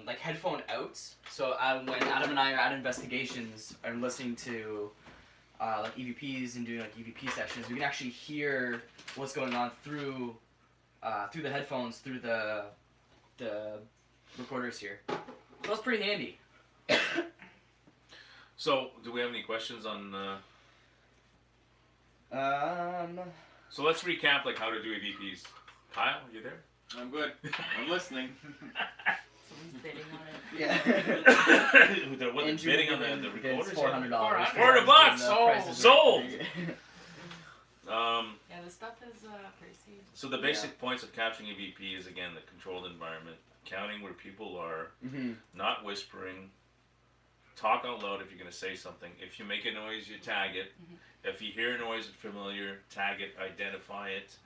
like headphone outs. So when Adam and I are at investigations and listening to like EVPs and doing like EVP sessions, we can actually hear what's going on through the headphones, through the recorders here. So that's pretty handy. So, do we have any questions on? Um, So let's recap like how to do EVPs. Kyle, you there? I'm good. I'm listening. Someone's bidding on it. yeah. What, they're bidding on the recorders? $400. $400. Sold. Yeah, this stuff is pricey. So the basic points of capturing EVP is again the controlled environment, counting where people are, not whispering, talk out loud if you're going to say something. If you make a noise, you tag it. If you hear a noise that's familiar, tag it, identify it,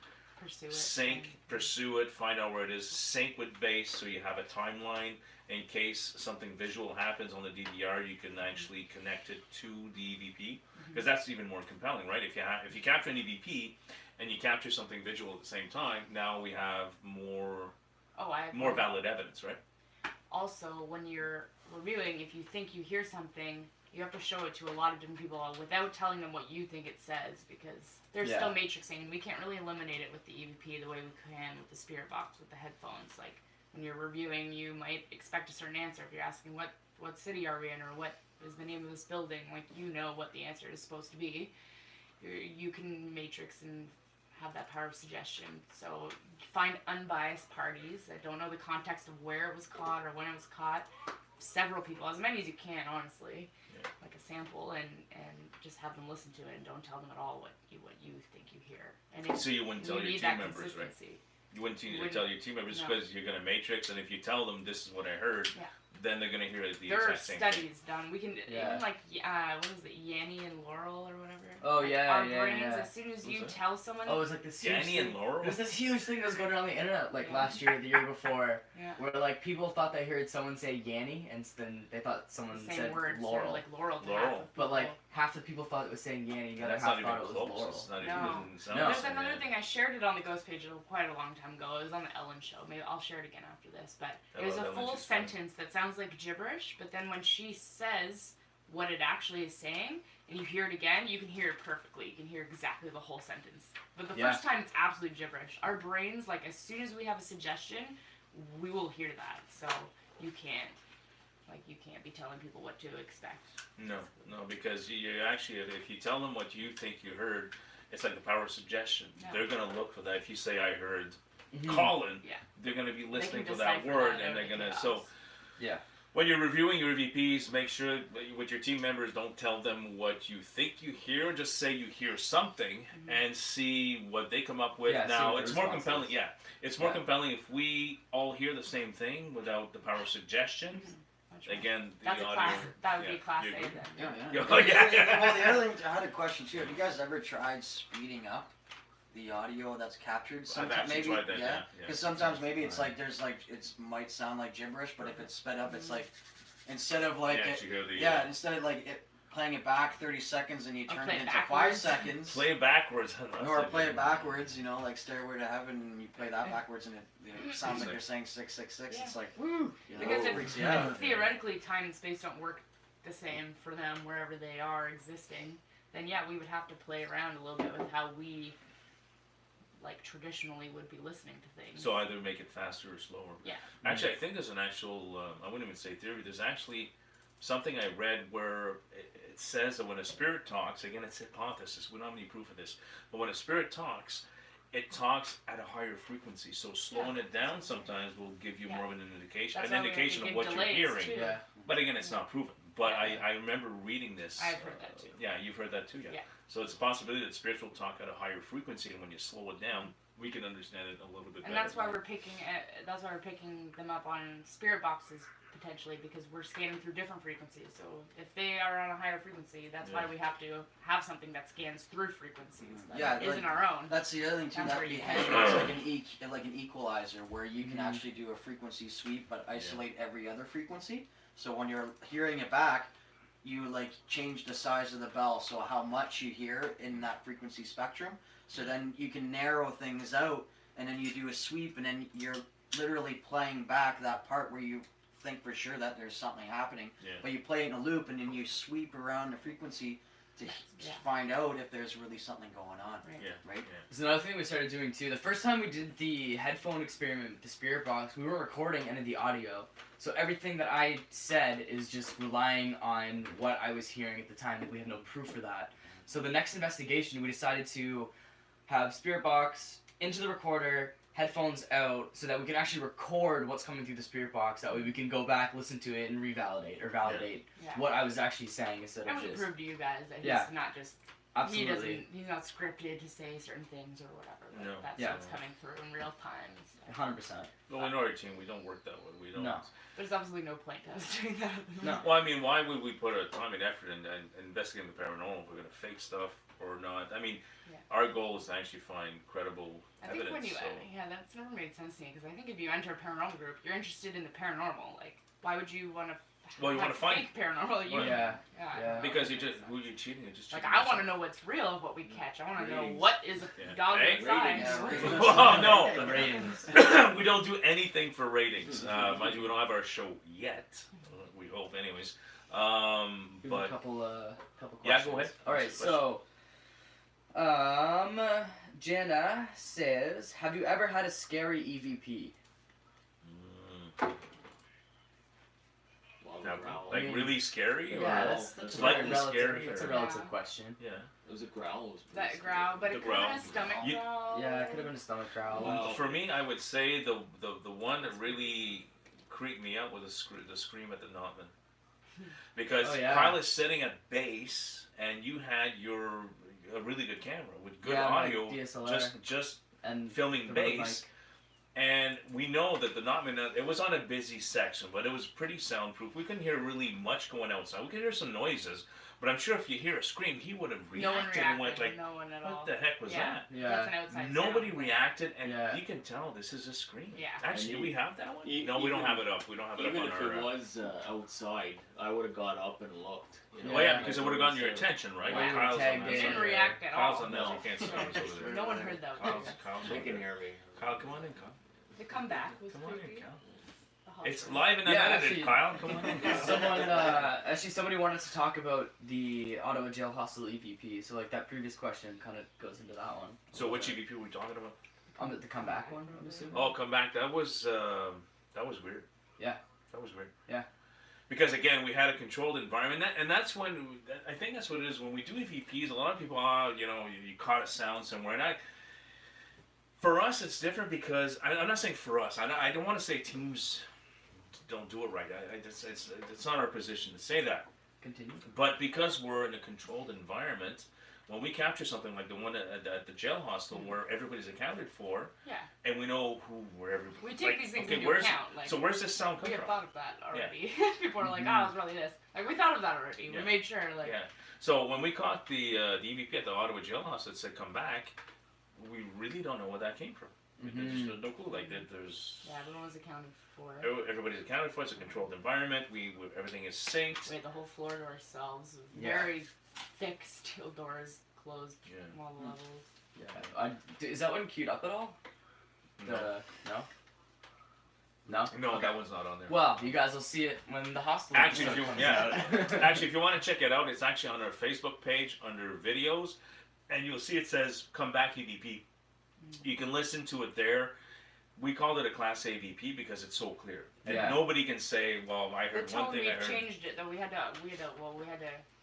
Pursue it. sync, pursue it, find out where it is, sync with base so you have a timeline in case something visual happens on the DVR, you can actually connect it to the EVP, because that's even more compelling, right? If you capture an EVP and you capture something visual at the same time, now we have more valid evidence, right? Also, when you're reviewing, if you think you hear something, you have to show it to a lot of different people without telling them what you think it says, because there's still matrixing, and we can't really eliminate it with the EVP the way we can with the spirit box, with the headphones. Like, when you're reviewing, you might expect a certain answer. If you're asking what city are we in, or what is the name of this building, like, you know what the answer is supposed to be. You can matrix and have that power of suggestion. So find unbiased parties that don't know the context of where it was caught or when it was caught. Several people, as many as you can, honestly, like a sample, and just have them listen to it, and don't tell them at all what you think you hear. And if So you wouldn't tell your need team that members, right? consistency. You wouldn't tell your team members No. because you're going to matrix, and if you tell them this is what I heard, Yeah. then they're going to hear the There are exact same thing. studies done. We can even like what is it, Yanni and Laurel or whatever. Oh, Like, yeah, our yeah, brains, yeah. as soon as Who's you that? tell someone. Oh, it was like this huge Danny and thing. Laurel? There's this huge thing that was going around the internet like Yeah. last year, the year before, Yeah. where like people thought they heard someone say Yanni, and then they thought someone the same said word, Laurel. sort of like Laurel. To Laurel. half of But like people. half the people thought it was saying Yanni, the And other that's half not even thought it was close. Laurel. It's not No. even doesn't sound No. There's the same, another man. thing, I shared it on the Ghost page quite a long time ago. It was on the Ellen show. Maybe I'll share it again after this. But I it was love a Ellen, full she's funny. sentence that sounds like gibberish, but then when she says what it actually is saying, and you hear it again, you can hear it perfectly. You can hear exactly the whole sentence. But the Yeah. first time, it's absolute gibberish. Our brains, like, as soon as we have a suggestion, we will hear that. So you can't Like, you can't be telling people what to expect. No, because you actually, if you tell them what you think you heard, it's like the power of suggestion. Yeah. They're going to look for that. If you say, I heard Mhm. Colin, Yeah. they're going to be listening They to can that decipher word, that and out they're of going to, chaos. so Yeah. when you're reviewing your EVPs, make sure that with your team members, don't tell them what you think you hear. Just say you hear something and see what they come up with. Yeah, see Now, what it's the more response compelling. is. Yeah, it's more Yeah. compelling if we all hear the same thing without the power of suggestion. Much more. Again, the That's a audio. class. That would be yeah, a class you A agree? then. Yeah. Oh, yeah. Well, the other thing, I had a question too. Have you guys ever tried speeding up the audio that's captured? I've Sometimes actually maybe, tried that. Yeah. because sometimes maybe it's like there's like it might sound like gibberish, but if it's sped up, it's like instead of like Yeah, it, you hear the, instead of like it playing it back 30 seconds and you Or turn play it it into 5 backwards. seconds. play it backwards. Or play it backwards, you know, like Stairway to Heaven, and you play that backwards, and it sounds like you're saying 666. Yeah. It's like, Woo! you know, Because it if, freaks you out. if theoretically time and space don't work the same for them wherever they are existing, then yeah, we would have to play around a little bit with how we, like, traditionally would be listening to things. So either make it faster or slower. Yeah. Actually, I think there's an actual, I wouldn't even say theory, there's actually something I read where it says that when a spirit talks, again, it's hypothesis, we don't have any proof of this, but when a spirit talks, it talks at a higher frequency. So slowing it down sometimes will give you more of an indication, That's an why we have to indication of give what you're delays, hearing. too. Yeah. But again, it's not proven. But Yeah. I remember reading this. I've heard that too. Yeah, you've heard that too, yeah. Yeah. So it's a possibility that spirits will talk at a higher frequency, and when you slow it down, we can understand it a little bit better. And that's why we're picking. That's why we're picking them up on spirit boxes potentially, because we're scanning through different frequencies. So if they are on a higher frequency, that's why we have to have something that scans through frequencies that Yeah, isn't like, our own. That's the other thing too. That's That where would be you handy. can- It's like an equalizer where you can actually do a frequency sweep, but isolate every other frequency. So when you're hearing it back, you like change the size of the bell, so how much you hear in that frequency spectrum. So then you can narrow things out, and then you do a sweep, and then you're literally playing back that part where you think for sure that there's something happening. Yeah. But you play it in a loop, and then you sweep around the frequency to Yeah. find out if there's really something going on. Right. Yeah. Right? There's another thing we started doing too. The first time we did the headphone experiment with the spirit box, we were recording any of the audio. So everything that I said is just relying on what I was hearing at the time. Like, we have no proof for that. So the next investigation, we decided to have spirit box into the recorder, headphones out, so that we can actually record what's coming through the spirit box. That way we can go back, listen to it, and revalidate or validate Yeah. what I was actually saying instead I of would just prove to you guys that he's Yeah. not just absolutely. he's not scripted to say certain things or whatever. But No. that's Yeah. what's coming through in real time. And stuff. 100%. Well, in our team, we don't work that way. We don't. No. There's absolutely no point to us doing that. No. Well, I mean, why would we put a time and effort in investigating the paranormal if we're going to fake stuff or not? I mean, our goal is to actually find credible I think evidence. when you, so. that's never made sense to me, because I think if you enter a paranormal group, you're interested in the paranormal. Like, why would you want to? Well, you wanna find- fake paranormal. You, Well, Yeah. yeah. Because you just who you cheating? You're just Like, cheating I want to yourself. know what's real of what we catch. I want to know Ratings. what is Yeah. dog Hey, inside. ratings. Yeah, ratings. Oh no! The ratings. We don't do anything for ratings. Mind you, we don't have our show yet. We hope, anyways. Give them a But couple questions. yeah, go ahead. All right, Ask the so, Jenna says, have you ever had a scary EVP? Well, Now, growl. like really scary? Yeah, or- Yeah, that's that's a slightly very relative. scary, That's a or- relative Yeah. question. Yeah. It was a growl. It was pretty That scary. growl, but The it could have been growl. a stomach You- growl. Yeah, it could have been a stomach growl. Well, For me, I would say the one that really creeped me out was the scream at the Notman. Because Oh, yeah. Kyle is sitting at base, and you had a really good camera with good Yeah, my audio, DSLR. just And filming the bass. And we know that the Notman, it was on a busy section, but it was pretty soundproof. We couldn't hear really much going outside. We could hear some noises, but I'm sure if you hear a scream, he would have No one reacted and went reacted. like, No one at all. what the heck was Yeah. that? Yeah. That's an outside Nobody sound. reacted, and Yeah. you can tell this is a scream. Yeah. Actually, do And we have that one? e- No, we don't even- have it up. We don't have it Even up if on our. it was outside, I would have got up and looked. You know? Well, yeah, Yeah. because it would have gotten your attention, right? Yeah. Kyle's on Tagged that in. They side. didn't react at Kyle's all. on that. No. You can't see us over there. No one heard those. Kyle's They over can there. hear me. Kyle, come on in, Kyle. The comeback was Come on in, creepy. Kyle. The hospital. It's live and Yeah, unedited, actually- Kyle. Come on in, Kyle. Somebody wanted to talk about the Ottawa Jail Hostel EVP. So like that previous question kind of goes into that one. So which EVP were we talking about? On the comeback one, I'm assuming. Oh, come back. That was weird. Yeah. That was weird. Yeah. because again, we had a controlled environment, and that's when I think that's what it is when we do EVPs. A lot of people, you caught a sound somewhere, and for us, it's different because I'm not saying for us. I don't want to say teams don't do it right. It's not our position to say that. Continue. But because we're in a controlled environment, when we capture something like the one at the jail hostel where everybody's accounted for, and we know where everybody. We take these things into account. Like, so where's this sound come we from? have thought of that already. People are like, oh, it's really this. Like, we thought of that already. We made sure. Like. Yeah. So when we caught the EVP at the Ottawa jailhouse that said come back, we really don't know where that came from. There's no clue. Like there's. Yeah, everyone was accounted for. Everybody's accounted for. It's a controlled environment. Everything is synced. We had the whole floor to ourselves. Very thick steel doors closed all the levels. Yeah. Is that one queued up at all? No. No? No, Okay. that one's not on there. Well, you guys will see it when the hostel Actually, episode comes out. actually, if you want to check it out, it's actually on our Facebook page under videos, and you'll see it says "Come Back EVP." You can listen to it there. We called it a Class A VP because it's so clear, and nobody can say, "Well, I heard one thing." We've changed it though. We had to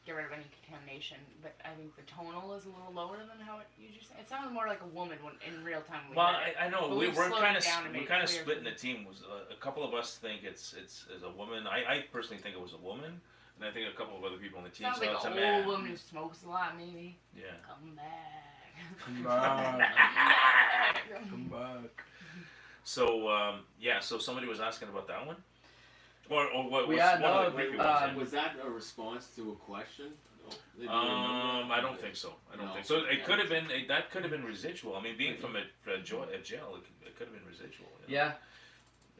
get rid of any contamination, but I think the tonal is a little lower than how it usually sounds. It sounded more like a woman when in real time. I know we're kind of clear. splitting the team. A couple of us think it's a woman. I personally think it was a woman, and I think a couple of other people on the team. Sounds like it's an a man. old woman who smokes a lot, maybe. Yeah. Come back. Come back. Come back. So so somebody was asking about that one, or what was Yeah, one of the no, creepy ones? Was that a response to a question? I don't think so. I don't think so. It could have been that could have been residual. I mean, being from a jail, it could have been residual. You know? Yeah.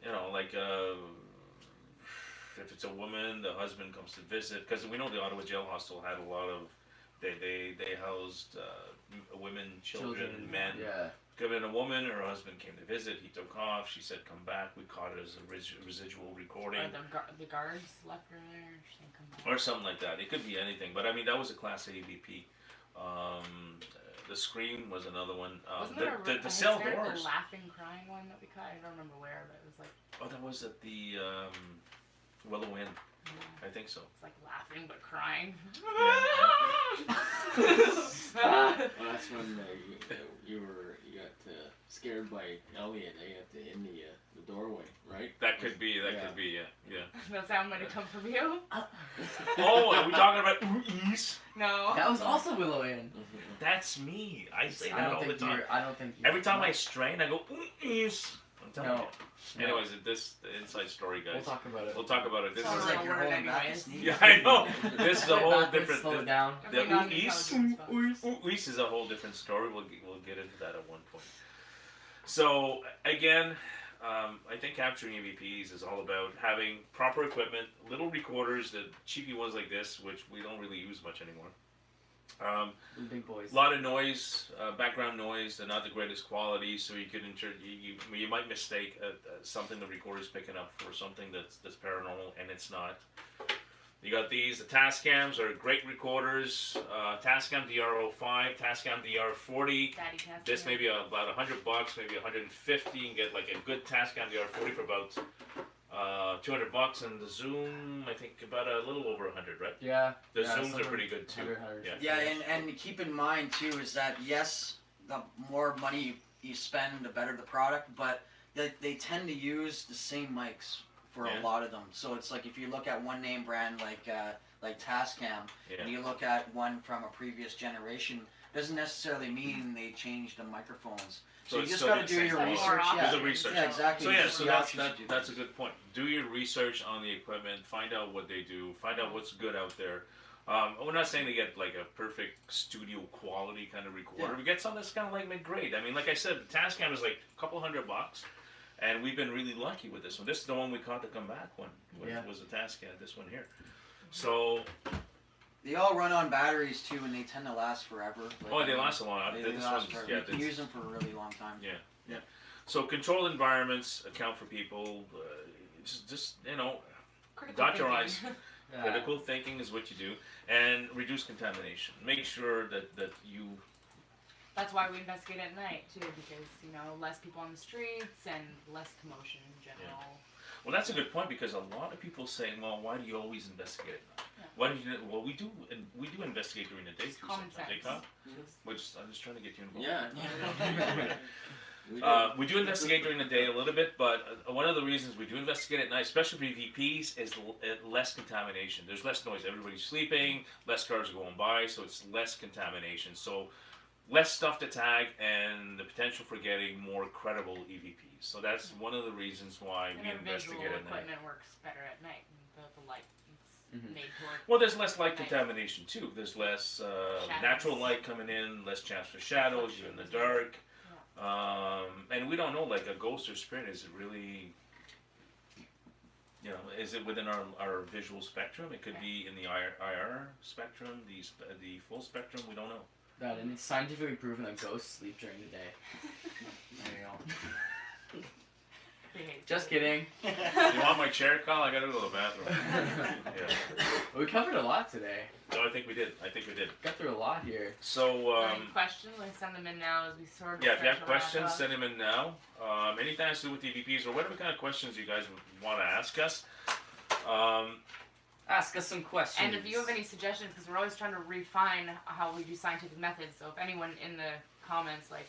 You know, like if it's a woman, the husband comes to visit, because we know the Ottawa Jail Hostel had a lot of they housed women, children, men. Yeah. Could have been a woman, her husband came to visit, he took off, she said come back, we caught it as a residual recording. Or the guards left her there, she didn't come back. Or something like that. It could be anything, but I mean that was a Class A VP. The scream was another one. Wasn't there the cell doors. laughing, crying one that we caught? I don't remember where, but it was like. Oh, that was at the Willow Inn. Yeah. I think so. It's like laughing but crying. Well, that's when you got scared by Elliot in the doorway, right? That could be. Could be. Yeah. That sound might have come from you. Oh, are we talking about ooh-ees? No. That was also Willow Inn. That's me. I say that all the time. I don't think. Every time I strain, I go ooh-ees. I'm telling you. No. Anyways, the inside story, guys. We'll talk about it. We'll talk about it. This Sounds is like you're holding back a sneeze. Yeah, I know. This is a whole Backwards, different. slow it down. The Everything ooh-ees is a whole different story. We'll get into that at one point. So again, I think capturing EVPs is all about having proper equipment, little recorders, the cheapy ones like this, which we don't really use much anymore. Big boys. A lot of noise, background noise. They're not the greatest quality, so you could you might mistake something the recorder's picking up for something that's paranormal, and it's not. You got these. The Tascams are great recorders. Tascam DR05, Tascam DR40. This may be about $100, maybe $150. You can get like a good Tascam DR40 for about $200, and the Zoom, I think about a little over 100, right? Yeah. The Zooms are pretty good too. 100. Yeah, and keep in mind too is that yes, the more money you spend, the better the product, but they tend to use the same mics for a lot of them. So it's like if you look at one name brand like Tascam, and you look at one from a previous generation, doesn't necessarily mean they changed the microphones. So you just got to do your research. Do the research. Yeah, exactly. So that's a good point. Do your research on the equipment. Find out what they do. Find out what's good out there. We're not saying to get like a perfect studio quality kind of recorder. We get something that's kind of like mid-grade. I mean, like I said, the Tascam is like a couple $100, and we've been really lucky with this one. This is the one we caught the comeback one. Was the Tascam. This one here. So. They all run on batteries too, and they tend to last forever. They last a long time. They last forever. You can use them for a really long time. Yeah. So controlled environments account for people. Just dot your I's. Critical thinking is what you do, and reduce contamination. Make sure that you. That's why we investigate at night too, because less people on the streets and less commotion in general. Well, that's a good point because a lot of people say, "Well, why do you always investigate at night? Yeah. Why do you?" Well, we do, and we do investigate during the day It's too. common Sometimes, sense. Kyle? Which I'm just trying to get you involved. Yeah. We do investigate during the day a little bit, but one of the reasons we do investigate at night, especially for EVPs, is less contamination. There's less noise. Everybody's sleeping, less cars are going by, so it's less contamination. So less stuff to tag and the potential for getting more credible EVPs. So that's one of the reasons why And we our visual investigate at night. equipment works better at night. The light is made to work. Well, there's less light Night. contamination too. There's less Shadows. natural light coming in, less chance for shadows. You're in the dark. And we don't know, like a ghost or spirit, is it really, is it within our visual spectrum? It could be in the IR spectrum, the full spectrum, we don't know. Right, and it's scientifically proven that ghosts sleep during the day. There you go. Just kidding. You want my chair, Kyle? I gotta go to the bathroom. Yeah. We covered a lot today. No, I think we did. Got through a lot here. So, any questions? Like send them in now as we sort of. yeah, if you start have to wrap questions, up. send them in now. Anything has to do with EVPs or whatever kind of questions you guys want to ask us. Ask us some questions. And if you have any suggestions, because we're always trying to refine how we do scientific methods. So if anyone in the comments like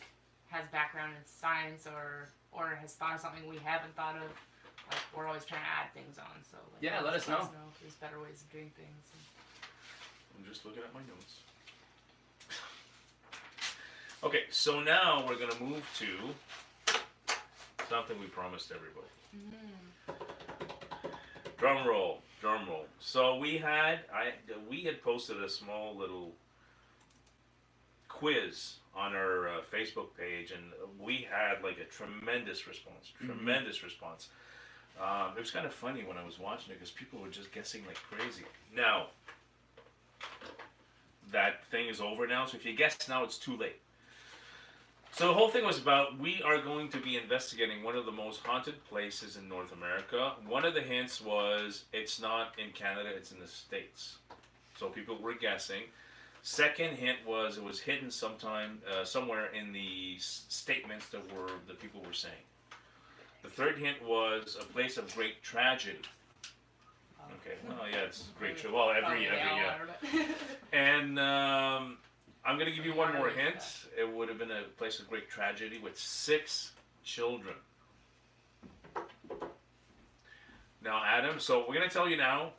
has background in science or has thought of something we haven't thought of, like we're always trying to add things on. So like, yeah, let us know if there's better ways of doing things. I'm just looking at my notes. Okay, so now we're gonna move to something we promised everybody. Drum roll, drum roll. So we had posted a small little quiz on our Facebook page, and we had like a tremendous response. It was kind of funny when I was watching it because people were just guessing like crazy. Now, that thing is over now, so if you guess now, it's too late. So the whole thing was about, we are going to be investigating one of the most haunted places in North America. One of the hints was, it's not in Canada, it's in the States. So people were guessing. Second hint was, it was hidden somewhere in the statements that people were saying. The third hint was a place of great tragedy. Okay, well, yeah, it's great. Well, every yeah. And I'm going to give you one more hint. It would have been a place of great tragedy with 6 children. Now, Adam, so we're going to tell you now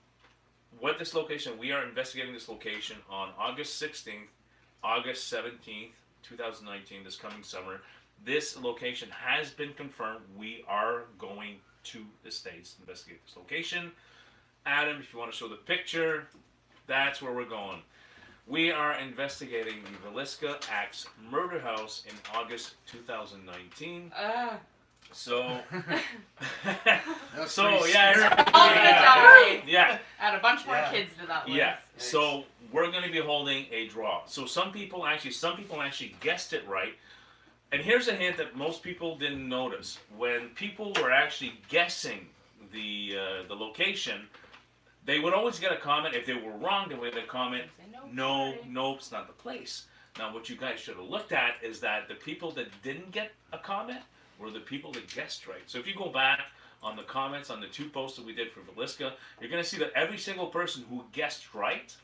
what this location, we are investigating this location on August 16th, August 17th, 2019, this coming summer. This location has been confirmed. We are going to the States to investigate this location. Adam, if you want to show the picture, that's where we're going. We are investigating the Villisca Axe murder house in August 2019. So, yeah. Add a bunch more kids to that list. Yeah. So we're going to be holding a draw. So some people actually guessed it right. And here's a hint that most people didn't notice. When people were actually guessing the location, they would always get a comment. If they were wrong, they would get a comment, nope, it's not the place. Now, what you guys should have looked at is that the people that didn't get a comment were the people that guessed right. So if you go back on the comments on the 2 posts that we did for Villisca, you're going to see that every single person who guessed right,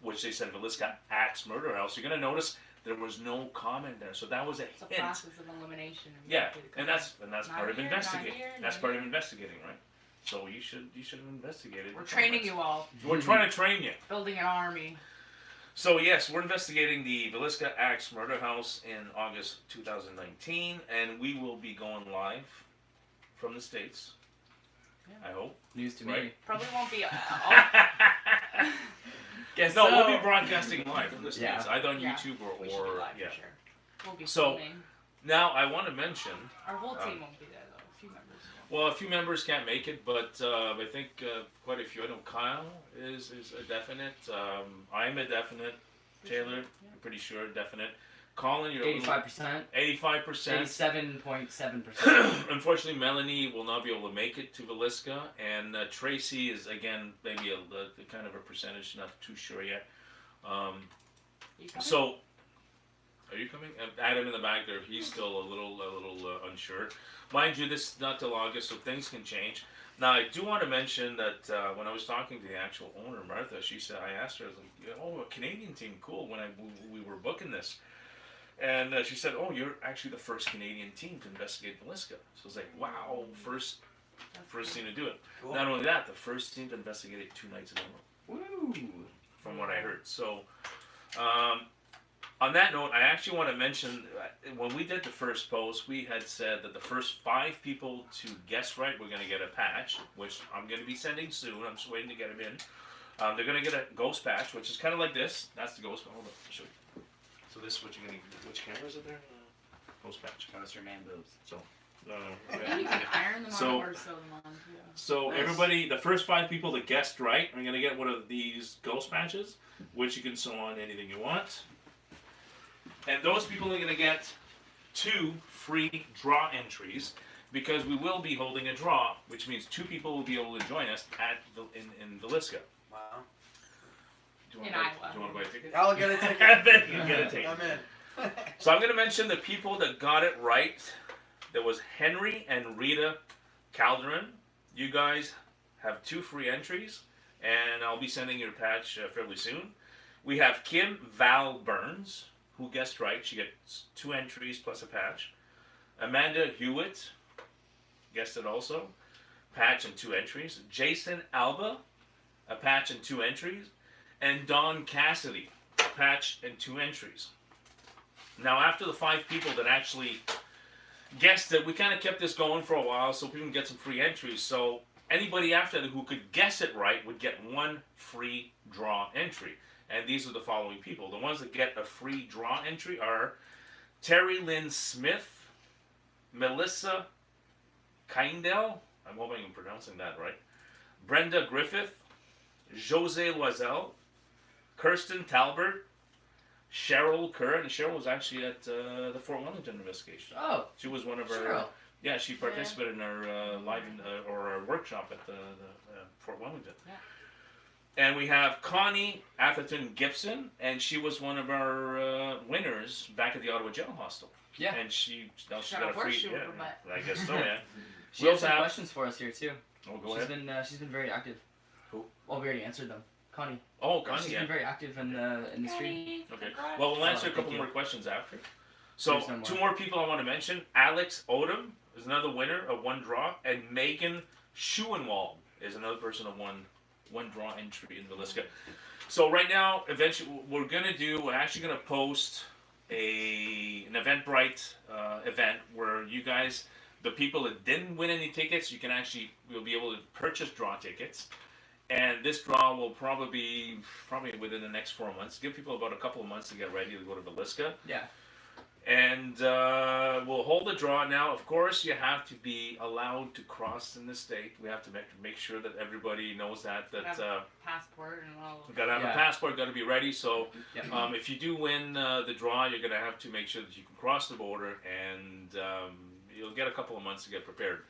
which they said Villisca Axe Murder House, you're going to notice there was no comment there. So that was a hint. It's a process of elimination. Yeah, and that's part of investigating. That's part of investigating, right? So you should have investigated. We're training you all. We're trying to train you. Building an army. So yes, we're investigating the Villisca Axe Murder House in August 2019, and we will be going live from the States. Yeah. I hope. News to right? me. Probably won't be. Guess no, so. we'll be broadcasting live from the States, Yeah. either on YouTube or we should be live yeah. for sure. We'll be So- filming. Now I want to mention. Our whole team won't be there though. A few members. Well, a few members can't make it, but I think quite a few. I know Kyle is a definite. I'm a definite. Taylor, I'm pretty sure, definite. Colin, you're 85%. 85%. 87.7%. Unfortunately, Melanie will not be able to make it to Villisca, and Tracy is again maybe a kind of a percentage, not too sure yet. So, are you coming? Adam in the back there, he's still a little unsure. Mind you, this is not till August, so things can change. Now, I do want to mention that when I was talking to the actual owner, Martha, she said, I asked her, I was like, oh, a Canadian team, cool, when we were booking this. And she said, oh, you're actually the first Canadian team to investigate Villisca. So I was like, wow, first team to do it. Cool. Not only that, the first team to investigate it 2 nights in a row. Woo! From what I heard. So, on that note, I actually want to mention when we did the first post, we had said that the first 5 people to guess right were going to get a patch, which I'm going to be sending soon. I'm just waiting to get them in. They're going to get a ghost patch, which is kind of like this. That's the ghost. Hold on, I'll show you. So this is what you're going to get. Which camera is it there? Ghost patch. Show us your man boobs. So. And you can iron them So- on or sew them on too. So Nice. everybody, the first 5 people that guessed right are going to get one of these ghost patches, which you can sew on anything you want. And those people are going to get 2 free draw entries because we will be holding a draw, which means 2 people will be able to join us at in Villisca. Wow. Do you In want Iowa. to buy a ticket? I'll get a ticket. I bet you can get a ticket. I'm in. So I'm going to mention the people that got it right. There was Henry and Rita Calderon. You guys have 2 free entries, and I'll be sending you a patch fairly soon. We have Kim Val Burns, who guessed right. She gets 2 entries plus a patch. Amanda Hewitt guessed it also. Patch and 2 entries. Jason Alba, a patch and 2 entries. And Don Cassidy, a patch and 2 entries. Now, after the 5 people that actually guessed it, we kind of kept this going for a while so people can get some free entries. So anybody after that who could guess it right would get 1 free draw entry. And these are the following people. The ones that get a free draw entry are Terry Lynn Smith, Melissa Kindell, I'm hoping I'm pronouncing that right, Brenda Griffith, Jose Loisel, Kirsten Talbert, Cheryl Kerr, and Cheryl was actually at the Fort Wellington investigation. Oh, She was one of our, Cheryl. yeah, she participated in our live or our workshop at the Fort Wellington. Yeah. And we have Connie Atherton Gibson, and she was one of our winners back at the Ottawa General Hostel. Yeah. And she now she's Shot got a a free. horseshoe Yeah, with her butt. I guess so. Yeah. She We has also some have- questions for us here too. Oh, go ahead. She's been very active. Who? Well, we already answered them. Connie. Oh, Connie. She's Yeah. been very active in the stream. Connie, Okay. congrats. Well, we'll answer a thank couple you. more questions after. So, There's no more. 2 more people I want to mention. Alex Odom is another winner of 1 draw, and Megan Schuenwald is another person of one draw entry in Villisca. So right now, eventually, we're actually gonna post an Eventbrite event where you guys, the people that didn't win any tickets, you'll be able to purchase draw tickets. And this draw will probably be within the next 4 months. Give people about a couple of months to get ready to go to Villisca. Yeah. And we'll hold the draw. Now, of course, you have to be allowed to cross in the state. We have to make sure that everybody knows that Passport and all. you gotta have Yeah. a passport, gotta be ready. So Yeah. if you do win the draw, you're gonna have to make sure that you can cross the border, and you'll get a couple of months to get prepared.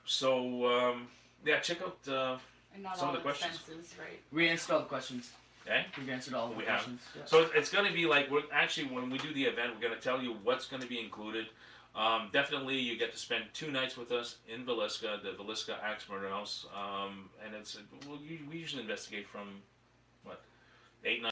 So yeah, check out. And not Some all of the questions. expenses, right? We answered all the questions. Okay. We've answered all the We have. questions. Yeah. So it's going to be like, we're actually, when we do the event, we're going to tell you what's going to be included. Definitely, you get to spend 2 nights with us in Villisca, the Villisca Axe Murder House. And we usually investigate from, 8, 9